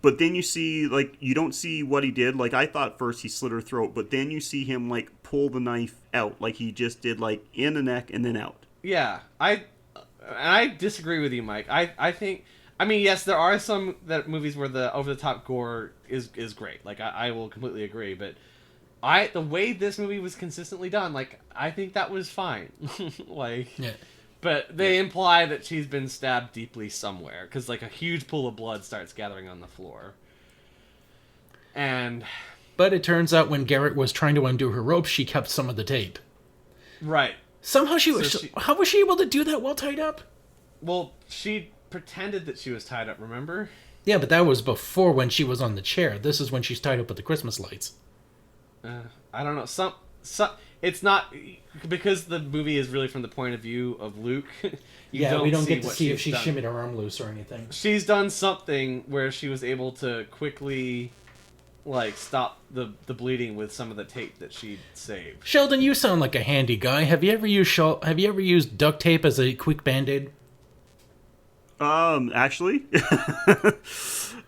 C: But then you see you don't see what he did. Like I thought first he slit her throat, but then you see him pull the knife out, like he just did, in the neck and then out.
D: Yeah, I disagree with you, Mike. I think. I mean, yes, there are some movies where the over the top gore is great. I will completely agree, but the way this movie was consistently done, I think that was fine.
B: Yeah.
D: But they imply that she's been stabbed deeply somewhere because a huge pool of blood starts gathering on the floor.
B: But it turns out when Garrett was trying to undo her rope, she kept some of the tape.
D: Right.
B: Somehow
D: So
B: how was she able to do that while tied up?
D: Well, she pretended that she was tied up. Remember?
B: Yeah, but that was before when she was on the chair. This is when she's tied up with the Christmas lights.
D: I don't know. Some it's not because the movie is really from the point of view of Luke.
B: We don't get to
D: what
B: see if she
D: done.
B: shimmied her arm loose or anything.
D: She's done something where she was able to quickly stop the bleeding with some of the tape that she saved.
B: Sheldon, you sound like a handy guy. Have you ever used duct tape as a quick band-aid?
C: Actually,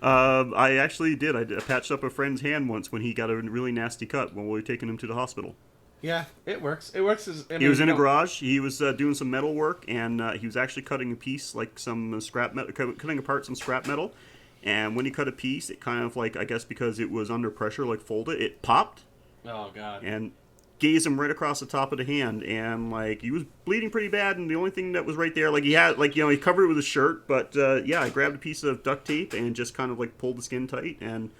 C: I actually did. I patched up a friend's hand once when he got a really nasty cut when we were taking him to the hospital.
D: Yeah, it works. It works as
C: He was in a garage. He was doing some metal work, and he was actually cutting a piece, some scrap metal, cutting apart some scrap metal. And when he cut a piece, it kind of I guess because it was under pressure, folded, it popped.
D: Oh God.
C: And gazed him right across the top of the hand, and he was bleeding pretty bad. And the only thing that was right there, he had he covered it with his shirt, but I grabbed a piece of duct tape and just kind of pulled the skin tight and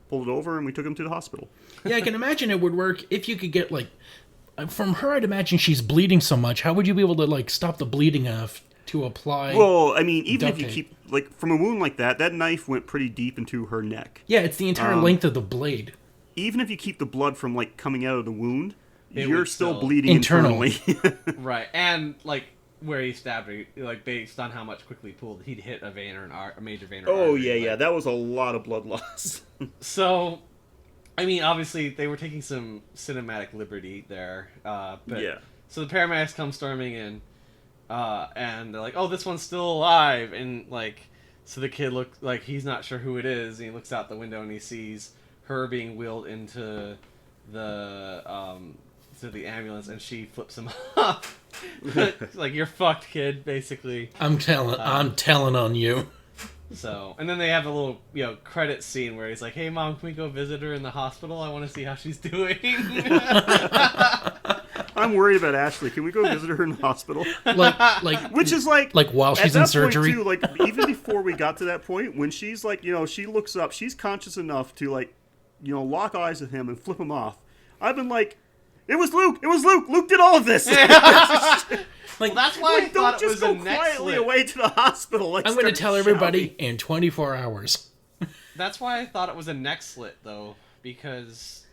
C: pulled it over, and we took him to the hospital.
B: Yeah, I can imagine it would work if you could get from her. I'd imagine she's bleeding so much. How would you be able to stop the bleeding enough to apply?
C: Well, I mean, even if you
B: duct
C: keep from a wound like that knife went pretty deep into her neck.
B: Yeah, it's the entire length of the blade.
C: Even if you keep the blood from coming out of the wound,
D: It
C: you're
D: would
C: still
D: still-
C: bleeding
B: Internal.
C: internally.
D: Right, and where he stabbed her, based on how much quickly he pulled, he'd hit a vein or a major vein. Or
C: Oh
D: artery,
C: yeah, that was a lot of blood loss.
D: So, I mean, obviously they were taking some cinematic liberty there, but
C: Yeah.
D: So the paramedics come storming in, and they're like, "Oh, this one's still alive," and so the kid looks like he's not sure who it is, and he looks out the window and he sees her being wheeled into the ambulance, and she flips him off. You're fucked, kid, basically.
B: I'm telling on you.
D: So, and then they have a little, credit scene where he's like, "Hey, Mom, can we go visit her in the hospital? I want to see how she's doing."
C: I'm worried about Ashley. Can we go visit her in the hospital?
B: Which
C: is
B: while she's
C: at
B: in
C: that
B: surgery.
C: point too, even before we got to that point, when she's she looks up, she's conscious enough to lock eyes with him and flip him off. I've been it was Luke. It was Luke. Luke did all of this.
D: That's why I thought
C: don't
D: it was
C: just go
D: a neck
C: quietly
D: slit.
C: away to the hospital.
B: I'm going to tell everybody in 24 hours.
D: That's why I thought it was a neck slit, though, because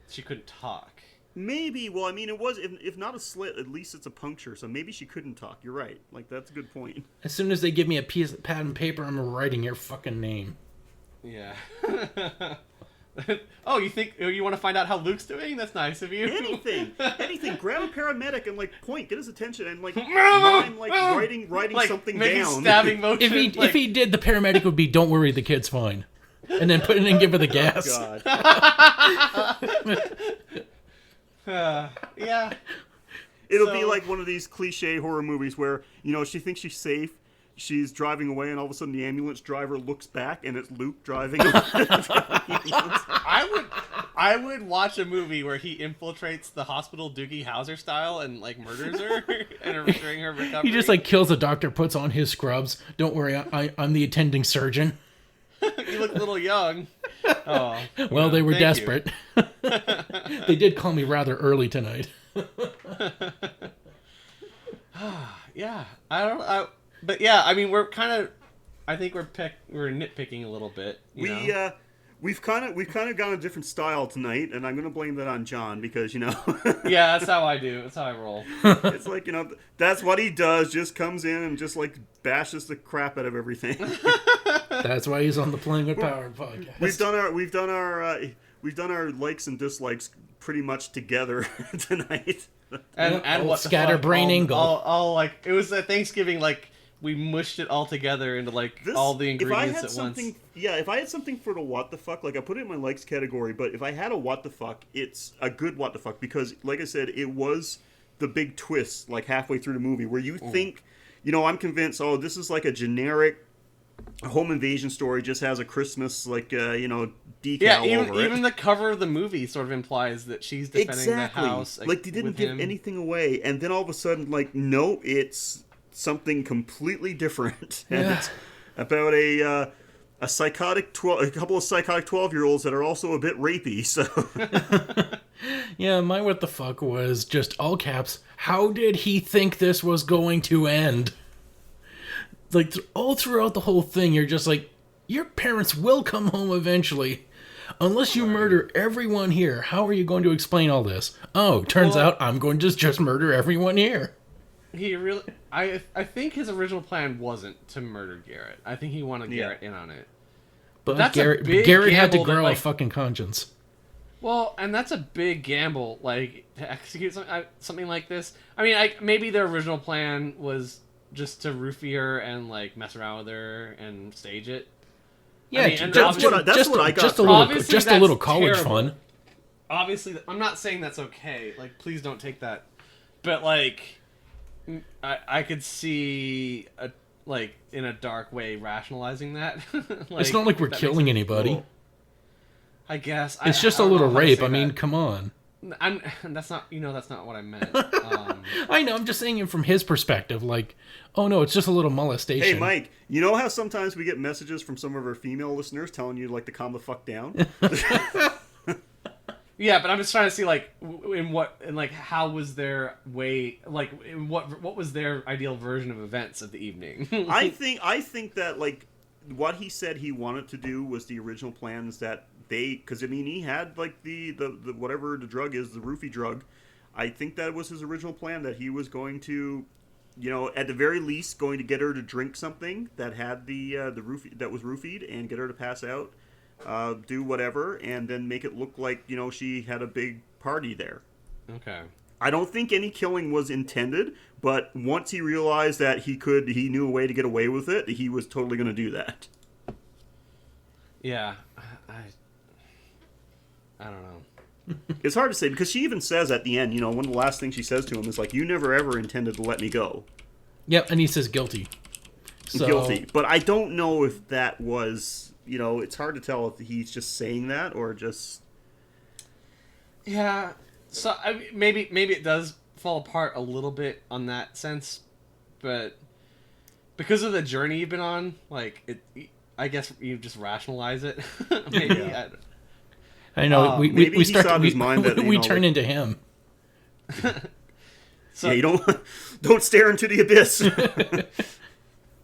D: she couldn't talk.
C: Maybe. Well, I mean, it was, if not a slit, at least it's a puncture, so maybe she couldn't talk. You're right. That's a good point.
B: As soon as they give me a piece of pad and paper, I'm writing your fucking name.
D: Yeah. Oh, you want to find out how Luke's doing? That's nice of you.
C: Anything. Grab a paramedic and point, get his attention, and mime writing something
D: making
C: down.
D: stabbing motion.
B: If he did, the paramedic would be, "Don't worry, the kid's fine," and then put it and give her the gas.
C: God.
D: Yeah.
C: It'll be like one of these cliche horror movies where she thinks she's safe. She's driving away, and all of a sudden the ambulance driver looks back, and it's Luke driving.
D: I would watch a movie where he infiltrates the hospital Doogie Howser style and murders her and during her recovery.
B: He just kills the doctor, puts on his scrubs. "Don't worry, I'm the attending surgeon."
D: You look a little young. Oh.
B: Well, they were
D: Thank
B: desperate. They did call me rather early tonight.
D: Yeah, I don't. But yeah, I mean, we're kind of, I think we're nitpicking a little bit.
C: We've kind of gone a different style tonight, and I'm going to blame that on John because
D: Yeah, that's how I do. That's how I roll.
C: It's like that's what he does. Just comes in and just like bashes the crap out of everything.
B: That's why he's on the Playing with Power podcast.
C: We've done our likes and dislikes pretty much together tonight.
D: And what the
B: scatterbraining.
D: All like it was a Thanksgiving, like we mushed it all together into like all the ingredients at once.
C: Yeah, if I had something for the what the fuck, like I put it in my likes category, but if I had a what the fuck, it's a good what the fuck because, like I said, it was the big twist like halfway through the movie where you think, I'm convinced, this is like a generic home invasion story, just has a Christmas decal over it.
D: Even the cover of the movie sort of implies that she's defending the house.
C: Like they didn't give anything away, and then all of a sudden, like, no, it's something completely different. And it's about a couple of psychotic 12-year-olds that are also a bit rapey. So
B: yeah, my what the fuck was just all caps. How did he think this was going to end? Like all throughout the whole thing, you're just like, your parents will come home eventually. Unless you murder everyone here, how are you going to explain all this? Oh, turns out I'm going to just murder everyone here.
D: He really, I think his original plan wasn't to murder Garrett. I think he wanted Garrett in on it.
B: But
D: that's
B: Garrett had to grow a fucking conscience.
D: Well, and that's a big gamble, like, to execute something like this. I mean, maybe their original plan was just to roofie her and like mess around with her and stage it.
B: Yeah,
D: I mean,
C: that's what I got.
B: Just a little college fun.
D: Obviously, I'm not saying that's okay. Like, please don't take that. But like, I could see in a dark way rationalizing that. Like,
B: it's not like we're killing anybody.
D: Cool. I guess
B: it's just a little rape. I mean, come on.
D: That's not what I meant.
B: I know. I'm just saying it from his perspective. Like, oh no, it's just a little molestation.
C: Hey, Mike, you know how sometimes we get messages from some of our female listeners telling you like to calm the fuck down?
D: Yeah, but I'm just trying to see how was their way, like what was their ideal version of events of the evening?
C: I think that like what he said he wanted to do was the original plans that because I mean he had like the whatever the drug is, the roofie drug. I think that was his original plan, that he was going to, at the very least, going to get her to drink something that had the roofie that was roofied and get her to pass out, do whatever, and then make it look like she had a big party there.
D: Okay.
C: I don't think any killing was intended, but once he realized that he knew a way to get away with it, he was totally going to do that.
D: Yeah, I don't know.
C: It's hard to say, because she even says at the end, one of the last things she says to him is like, "You never ever intended to let me go."
B: Yep, and he says guilty. So...
C: Guilty. But I don't know if that was, it's hard to tell if he's just saying that or just...
D: Yeah, so maybe it does fall apart a little bit on that sense, but because of the journey you've been on, like, I guess you just rationalize it. Maybe.
C: Yeah.
B: I know. We start. We turn
C: like,
B: into him.
D: So,
C: yeah, you don't stare into the abyss.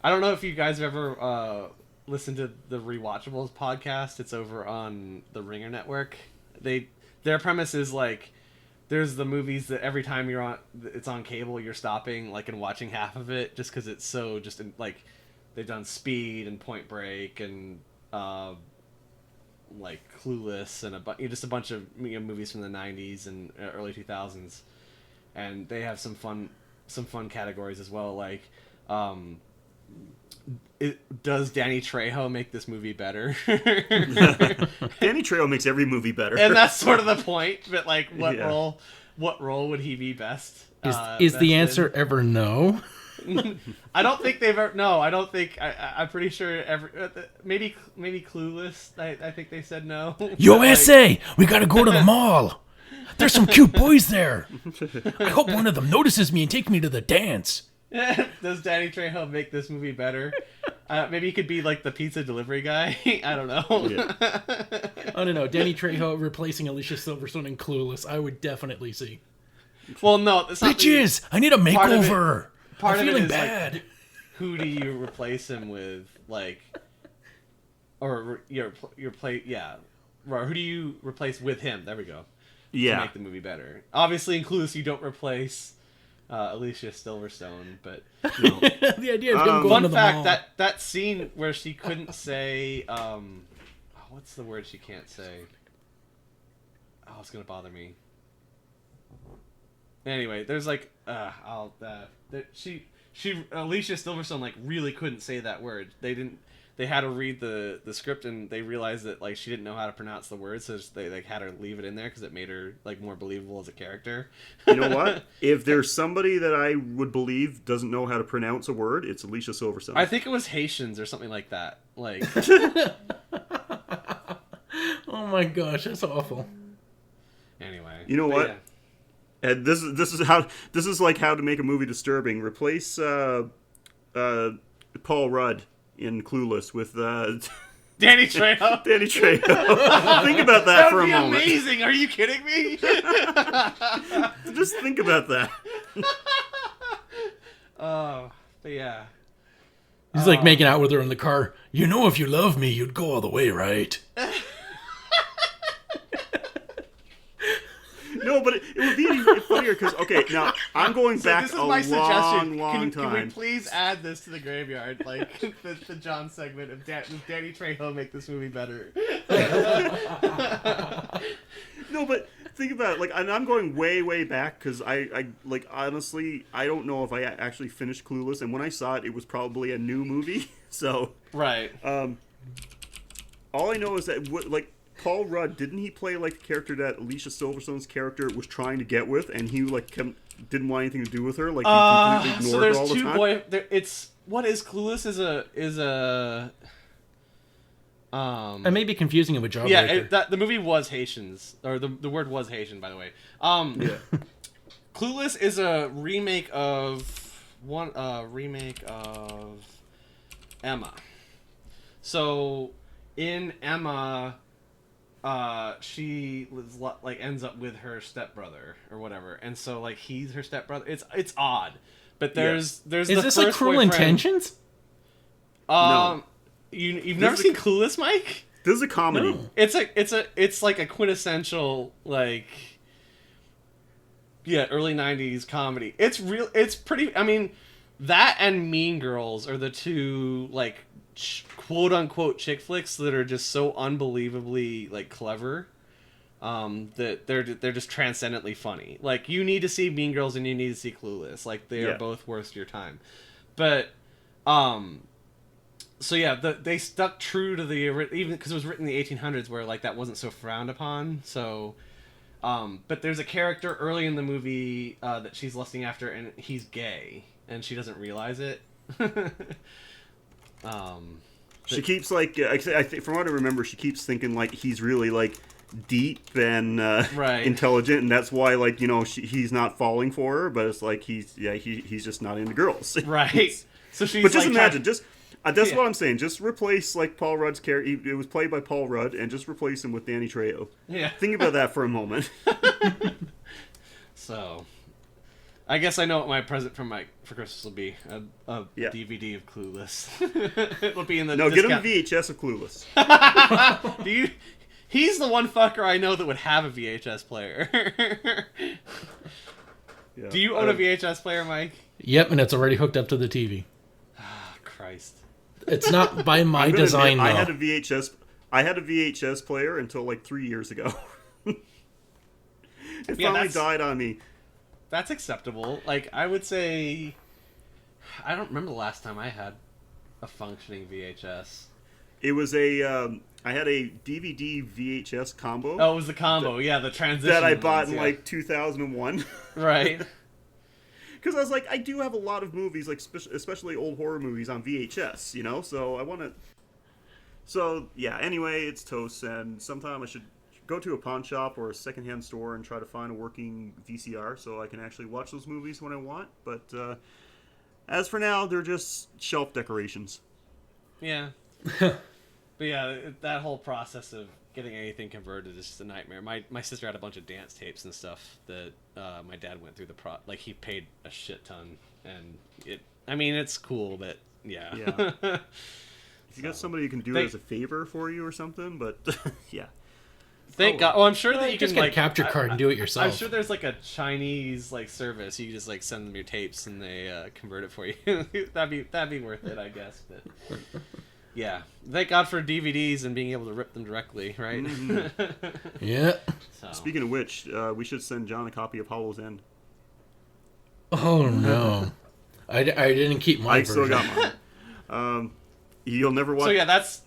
D: I don't know if you guys have ever listened to the Rewatchables podcast. It's over on the Ringer Network. Their premise is like, there's the movies that every time it's on cable, you're stopping like and watching half of it just because it's so just like, they've done Speed and Point Break and like Clueless and just a bunch of movies from the 90s and early 2000s, and they have some fun categories as well, like does Danny Trejo make this movie better?
C: Danny Trejo makes every movie better,
D: and that's sort of the point. But like, what role would he be best?
B: Is the answer ever no?
D: I don't think they've ever. No, I don't think. I'm pretty sure. Maybe Clueless. I think they said no.
B: USA, we gotta go to the mall. There's some cute boys there. I hope one of them notices me and takes me to the dance.
D: Does Danny Trejo make this movie better? Maybe he could be like the pizza delivery guy. I don't know.
C: Yeah.
B: I don't know. Danny Trejo replacing Alicia Silverstone in Clueless, I would definitely see.
D: Well, no, it's not.
B: Bitches, I need a makeover.
D: Part
B: I'm
D: of
B: feeling
D: it is
B: bad.
D: who do you replace him with? Like, or your play, yeah. Or who do you replace with him? There we go.
C: Yeah.
D: To make the movie better. Obviously, in Clueless, you don't replace Alicia Silverstone, but
B: The idea of him going
D: fun
B: to the
D: fact
B: mall.
D: that scene where she couldn't say what's the word she can't say? Oh, it's gonna bother me. Anyway, there's like Alicia Silverstone like really couldn't say that word. They had to read the script, and they realized that like she didn't know how to pronounce the word, so they like had her leave it in there because it made her like more believable as a character.
C: You know what? If there's somebody that I would believe doesn't know how to pronounce a word, it's Alicia Silverstone.
D: I think it was Haitians or something like that. Like,
B: Oh my gosh, that's awful.
D: anyway,
C: You know
D: but
C: what?
D: yeah.
C: And this is like how to make a movie disturbing. Replace Paul Rudd in Clueless with
D: Danny Trejo.
C: Danny Trejo. Think about that for a
D: That'd be
C: moment.
D: amazing. Are you kidding me?
C: Just think about that.
D: Oh, but yeah.
B: He's like making out with her in the car. You know, if you love me, you'd go all the way, right?
C: No, but it would be even funnier because now I'm going back
D: This is
C: a
D: my
C: long
D: suggestion.
C: time.
D: Can we please add this to the graveyard, like the John segment of Danny Trejo make this movie better?
C: No, but think about it. Like, and I'm going way back because I like honestly I don't know if I actually finished Clueless, and when I saw it, it was probably a new movie. So
D: Right.
C: all I know is that like Paul Rudd, didn't he play like the character that Alicia Silverstone's character was trying to get with, and he like didn't want anything to do with her, like he completely
D: So
C: ignored
D: there's
C: her all the
D: two
C: time.
D: It's what is Clueless is a
B: I may be confusing it with Jawbreaker.
D: yeah. The movie was Haitians, or the word was Haitian, by the way.
C: Yeah.
D: Clueless is a remake of Emma. So in Emma, she was like ends up with her stepbrother or whatever, and so like he's her stepbrother. It's odd, but there's
B: Is
D: the
B: this like
D: first
B: Cruel
D: boyfriend.
B: Intentions?
C: No.
D: You've never
C: is
D: seen Clueless, Mike?
C: This is a comedy.
B: No.
D: It's like a quintessential like early 90s comedy. It's pretty, I mean, that and Mean Girls are the two like quote unquote chick flicks that are just so unbelievably like clever that they're just transcendently funny. Like, you need to see Mean Girls and you need to see Clueless. Like, they are both worth your time. But so yeah, they stuck true to the even because it was written in the 1800s where like that wasn't so frowned upon. So, but there's a character early in the movie that she's lusting after, and he's gay, and she doesn't realize it.
C: She keeps like I think from what I remember, she keeps thinking like he's really like deep and
D: Right.
C: intelligent, and that's why like he's not falling for her. But it's like he's just not into girls.
D: Right. So she's
C: But just
D: like,
C: imagine, that's
D: Yeah.
C: what I'm saying. Just replace like Paul Rudd's character. It was played by Paul Rudd, and just replace him with Danny Trejo.
D: Yeah.
C: Think about that for a moment.
D: So, I guess I know what my present for Christmas will be. A
C: Yeah.
D: DVD of Clueless. It'll be in the
C: No, get him a
D: discount.
C: VHS of Clueless.
D: He's the one fucker I know that would have a VHS player.
C: Yeah.
D: Do you own a VHS player, Mike?
B: Yep, and it's already hooked up to the TV.
D: Oh, Christ.
B: It's not by my
C: I'm gonna
B: design,
C: admit,
B: though.
C: I had a VHS player until like 3 years ago. It
D: Yeah,
C: finally
D: that's-
C: died on me.
D: That's acceptable. Like, I would say... I don't remember the last time I had a functioning VHS.
C: It was I had a DVD VHS combo
D: Oh, it was the combo. Yeah, the transition
C: that I bought
D: ones,
C: in
D: yeah.
C: like 2001.
D: Right.
C: Because I was like, I do have a lot of movies, like especially old horror movies, on VHS, so I want to... So, yeah, anyway, it's toast, and sometime I should go to a pawn shop or a secondhand store and try to find a working VCR so I can actually watch those movies when I want. But as for now, they're just shelf decorations.
D: Yeah. But yeah, that whole process of getting anything converted is just a nightmare. My sister had a bunch of dance tapes and stuff that my dad went through like he paid a shit ton, and I mean, it's cool, but yeah.
C: Yeah. If you got somebody who can do it as a favor for you or something, but yeah.
D: Thank God. Well, I'm sure that you
B: just
D: can
B: get a capture card and do it yourself.
D: I'm sure there's like a Chinese like service. You just like send them your tapes and they convert it for you. that'd be worth it, I guess. But yeah, thank God for DVDs and being able to rip them directly, right?
C: Mm-hmm.
B: Yeah.
D: So.
C: Speaking of which, we should send John a copy of Hollow's End.
B: Oh no, I didn't keep my version.
C: I still got mine. You'll never watch.
D: So yeah, that's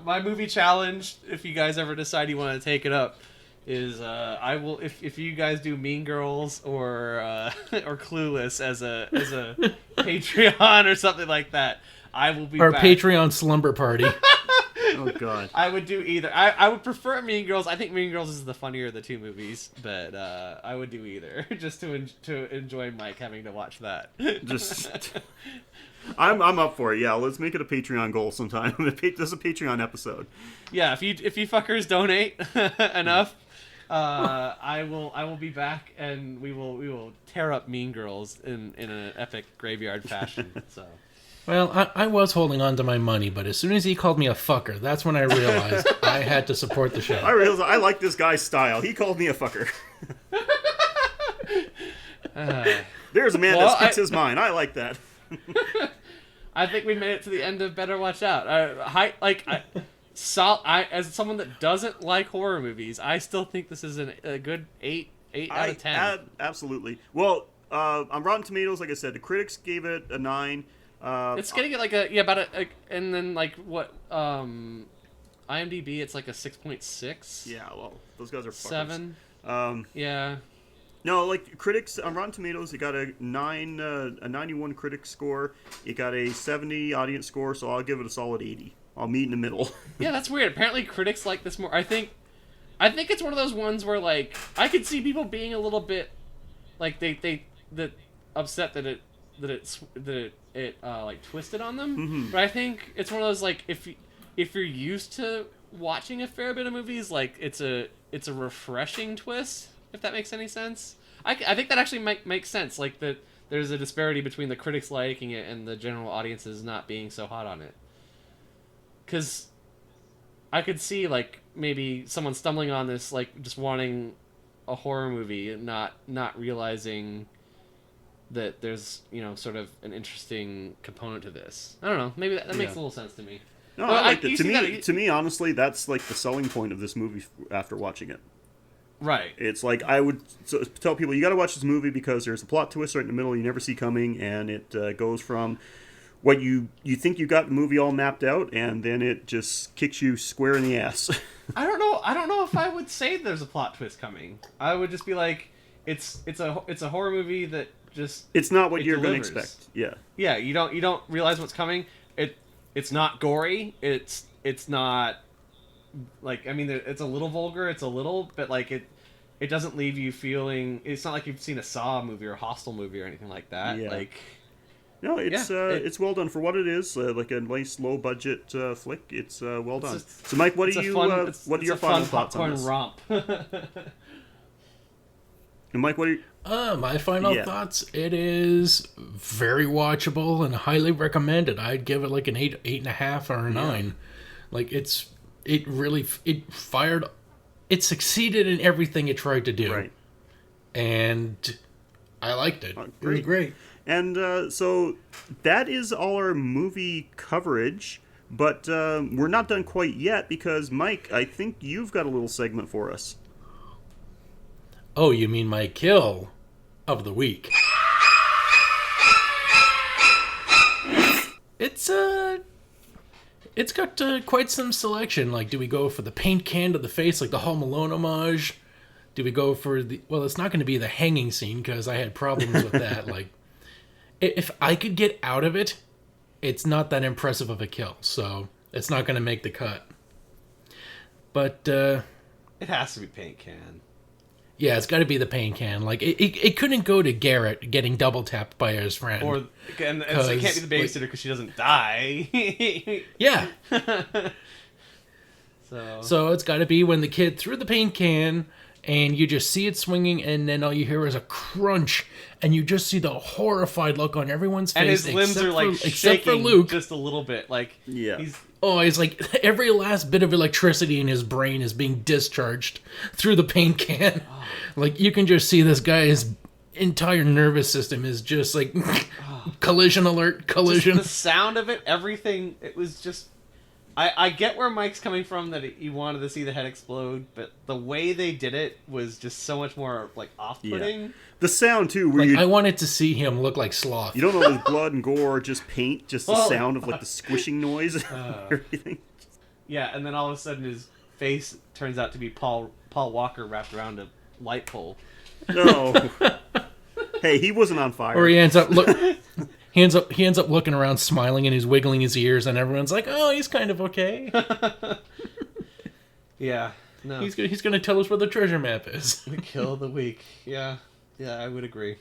D: my movie challenge. If you guys ever decide you want to take it up, is I will if you guys do Mean Girls or Clueless as a Patreon or something like that, I will be
B: Our
D: back.
B: Patreon slumber party.
C: Oh God.
D: I would do either. I would prefer Mean Girls. I think Mean Girls is the funnier of the two movies, but I would do either just to enjoy Mike having to watch that.
C: Just. I'm up for it. Yeah, let's make it a Patreon goal sometime. This is a Patreon episode.
D: Yeah, if you fuckers donate enough, I will be back and we will tear up Mean Girls in an epic graveyard fashion. So.
B: Well, I was holding on to my money, but as soon as he called me a fucker, that's when I realized I had to support the show.
C: I realized I like this guy's style. He called me a fucker. There's a man that speaks his mind. I like that.
D: I think we made it to the end of Better Watch Out. As someone that doesn't like horror movies, I still think this is a good 8 out of 10.
C: Absolutely. Well, on Rotten Tomatoes, like I said, the critics gave it a 9.
D: It's getting it like and then like what IMDb, it's like a 6.6.
C: Yeah, well, those guys are fuckers.
D: 7. Yeah.
C: No, like critics on Rotten Tomatoes, it got a 91 critic score. It got a 70 audience score, so I'll give it a solid 80. I'll meet in the middle.
D: Yeah, that's weird. Apparently, critics like this more. I think it's one of those ones where like I could see people being a little bit like they upset that it like twisted on them.
C: Mm-hmm.
D: But I think it's one of those like if you're used to watching a fair bit of movies, like it's a refreshing twist. If that makes any sense. I think that actually makes sense. Like that there's a disparity between the critics liking it and the general audiences not being so hot on it. Because I could see like maybe someone stumbling on this like just wanting a horror movie and not realizing that there's sort of an interesting component to this. I don't know. Maybe that makes a little sense to me.
C: No, I liked it. To me, honestly, that's like the selling point of this movie after watching it.
D: Right.
C: It's like I would tell people, you got to watch this movie because there's a plot twist right in the middle you never see coming, and it goes from what you think you got the movie all mapped out, and then it just kicks you square in the ass.
D: I don't know if I would say there's a plot twist coming. I would just be like, it's a horror movie that just
C: it's not what you're going to expect. Yeah.
D: Yeah. You don't realize what's coming. It's not gory. It's not like, I mean, it's a little vulgar. It's a little, but like it doesn't leave you feeling. It's not like you've seen a Saw movie or a Hostel movie or anything like that.
C: Yeah.
D: Like.
C: No, it's well done for what it is. Like a nice low budget flick. It's well done. So, Mike, what are your final thoughts on this?
D: Romp.
C: And Mike, what are you?
B: My final thoughts. It is very watchable and highly recommended. I'd give it like an 8.5 or a 9. Like it fired. It succeeded in everything it tried to do.
C: Right.
B: And I liked it. It was great.
C: And so that is all our movie coverage, but we're not done quite yet because, Mike, I think you've got a little segment for us.
B: Oh, you mean my kill of the week? It's got quite some selection. Like, do we go for the paint can to the face, like the Home Alone homage? Do we go for it's not going to be the hanging scene because I had problems with that. Like, if I could get out of it, it's not that impressive of a kill, so it's not going to make the cut. But
D: it has to be paint can.
B: Yeah, it's got to be the paint can. Like it couldn't go to Garrett getting double tapped by his friend.
D: And so it can't be the babysitter because she doesn't die.
B: Yeah.
D: So
B: it's got to be when the kid threw the paint can and you just see it swinging, and then all you hear is a crunch, and you just see the horrified look on everyone's face.
D: And his limbs are like
B: except for
D: shaking
B: Luke.
D: just a little bit. Like,
C: Yeah.
B: It's like every last bit of electricity in his brain is being discharged through the paint can. Like, you can just see this guy's entire nervous system is just like collision alert, collision.
D: Just the sound of it, everything, it was just... I get where Mike's coming from, that he wanted to see the head explode, but the way they did it was just so much more, like, off-putting.
C: Yeah. The sound, too, where
B: Like, I wanted to see him look like Sloth.
C: you don't know if it's blood and gore or just paint, just the sound of, like, the squishing noise and everything.
D: Yeah, and then all of a sudden his face turns out to be Paul Walker wrapped around a light pole.
C: No. Hey, he wasn't on fire.
B: Or he ends up looking around, smiling, and he's wiggling his ears, and everyone's like, "Oh, he's kind of okay."
D: Yeah, no.
B: He's gonna tell us where the treasure map is.
D: The kill of the week. Yeah, I would agree.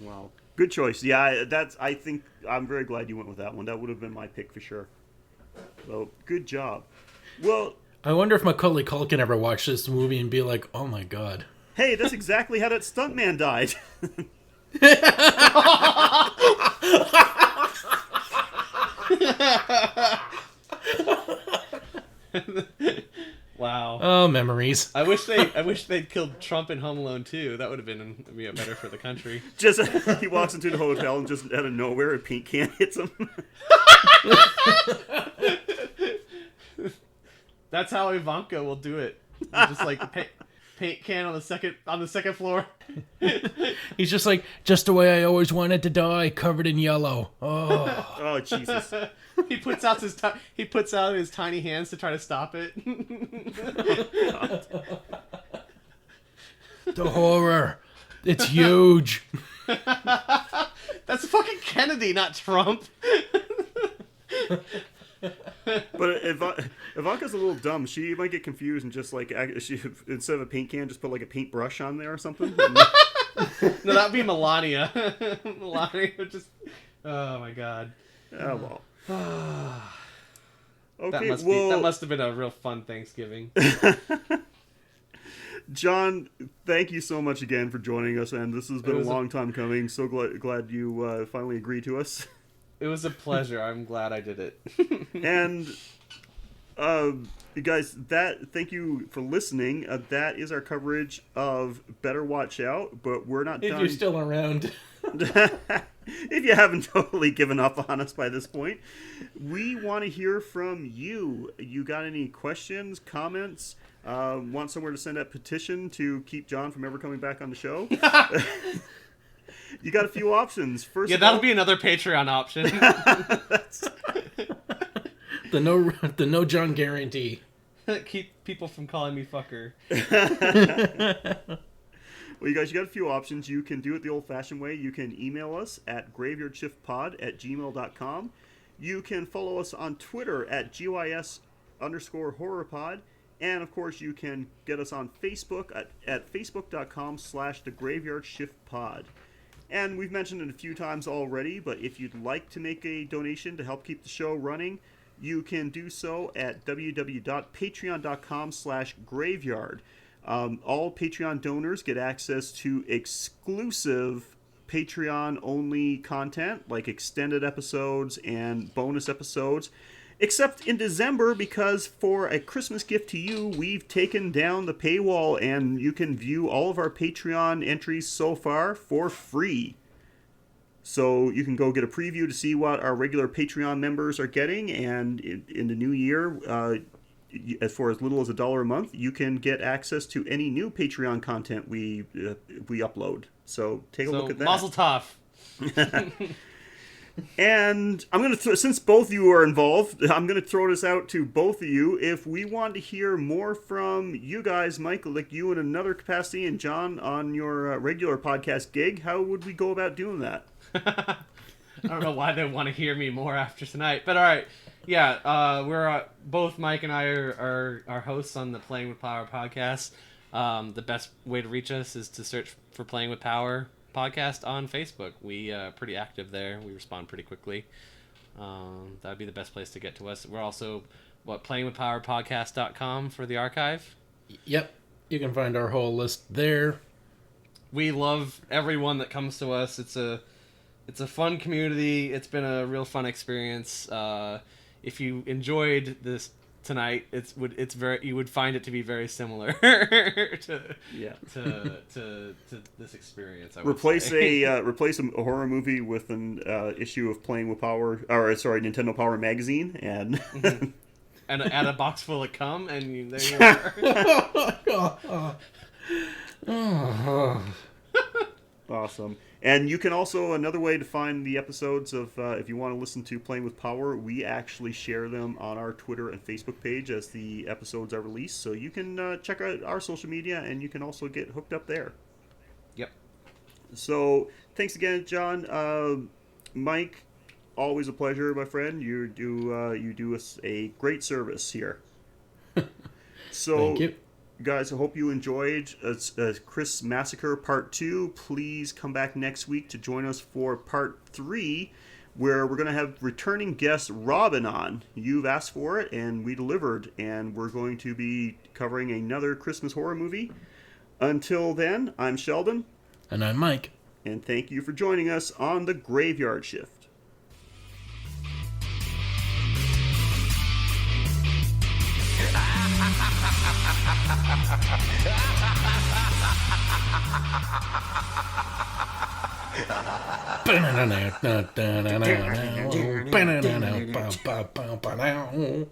C: Wow. Good choice. Yeah, I think I'm very glad you went with that one. That would have been my pick for sure. So, good job. Well,
B: I wonder if Macaulay Culkin ever watched this movie and be like, "Oh my god."
C: hey, that's exactly how that stuntman died.
D: Wow.
B: Oh, memories.
D: I wish they'd killed Trump in Home Alone too. That would have been better for the country.
C: Just he walks into the hotel and just out of nowhere a paint can hits him.
D: That's how Ivanka will do it. Just like paint can on the second floor.
B: He's just like, just the way I always wanted to die, covered in yellow. Oh,
C: Oh Jesus!
D: He puts out his tiny hands to try to stop it.
B: the horror! It's huge.
D: That's fucking Kennedy, not Trump.
C: But Ivanka's a little dumb. She might get confused and just like instead of a paint can, just put like a paintbrush on there or something.
D: No, that'd be Melania. Melania would just... Oh my god.
C: Oh well. Okay,
D: That must have been a real fun Thanksgiving.
C: John, thank you so much again for joining us, and this has been a long time coming. So glad you finally agreed to us.
D: It was a pleasure. I'm glad I did it.
C: And you guys, thank you for listening. That is our coverage of Better Watch Out, but we're not
B: If
C: done.
B: you're still around.
C: If you haven't totally given up on us by this point, we want to hear from you. You got any questions, comments? Want somewhere to send that petition to keep John from ever coming back on the show? You got a few options. First,
D: Yeah, that'll be another Patreon option.
B: The no John guarantee.
D: Keep people from calling me fucker.
C: Well, you guys, you got a few options. You can do it the old-fashioned way. You can email us at graveyardshiftpod@gmail.com. You can follow us on Twitter at GYS_horrorpod. And, of course, you can get us on Facebook at facebook.com/thegraveyardshiftpod. And we've mentioned it a few times already, but if you'd like to make a donation to help keep the show running, you can do so at www.patreon.com/graveyard. All Patreon donors get access to exclusive Patreon-only content, like extended episodes and bonus episodes, except in December, because for a Christmas gift to you, we've taken down the paywall, and you can view all of our Patreon entries so far for free. So you can go get a preview to see what our regular Patreon members are getting, and in the new year, for as little as $1 a month, you can get access to any new Patreon content we upload. So take a look at that.
D: Mazel tov.
C: And I'm going to, since both of you are involved, I'm going to throw this out to both of you. If we want to hear more from you guys, Mike, like you in another capacity, and John on your regular podcast gig, how would we go about doing that?
D: I don't know why they want to hear me more after tonight, but all right. Yeah, we're both Mike and I are hosts on the Playing with Power podcast. The best way to reach us is to search for Playing with Power podcast on Facebook. We are pretty active there. We respond pretty quickly. That would be the best place to get to us. We're also playingwithpowerpodcast.com for the archive.
B: Yep. You can find our whole list there.
D: We love everyone that comes to us. It's a fun community. It's been a real fun experience. If you enjoyed this tonight, you would find it to be very similar to this experience. I would say.
C: Replace a horror movie with an issue of Playing with Power, or sorry, Nintendo Power magazine, and
D: and add a box full of cum, and there you are.
C: Awesome. And you can also, another way to find the episodes of, if you want to listen to Playing with Power, we actually share them on our Twitter and Facebook page as the episodes are released. So you can check out our social media, and you can also get hooked up there.
D: Yep.
C: So thanks again, John. Mike, always a pleasure, my friend. You do us a great service here. So,
B: Thank you.
C: guys, I hope you enjoyed Christmassacre Part 2. Please come back next week to join us for Part 3, where we're going to have returning guest Robin on. You've asked for it, and we delivered, and we're going to be covering another Christmas horror movie. Until then, I'm Sheldon.
B: And I'm Mike.
C: And thank you for joining us on The Graveyard Shift.
B: Ba-na-na-na-na-na-na-na-na.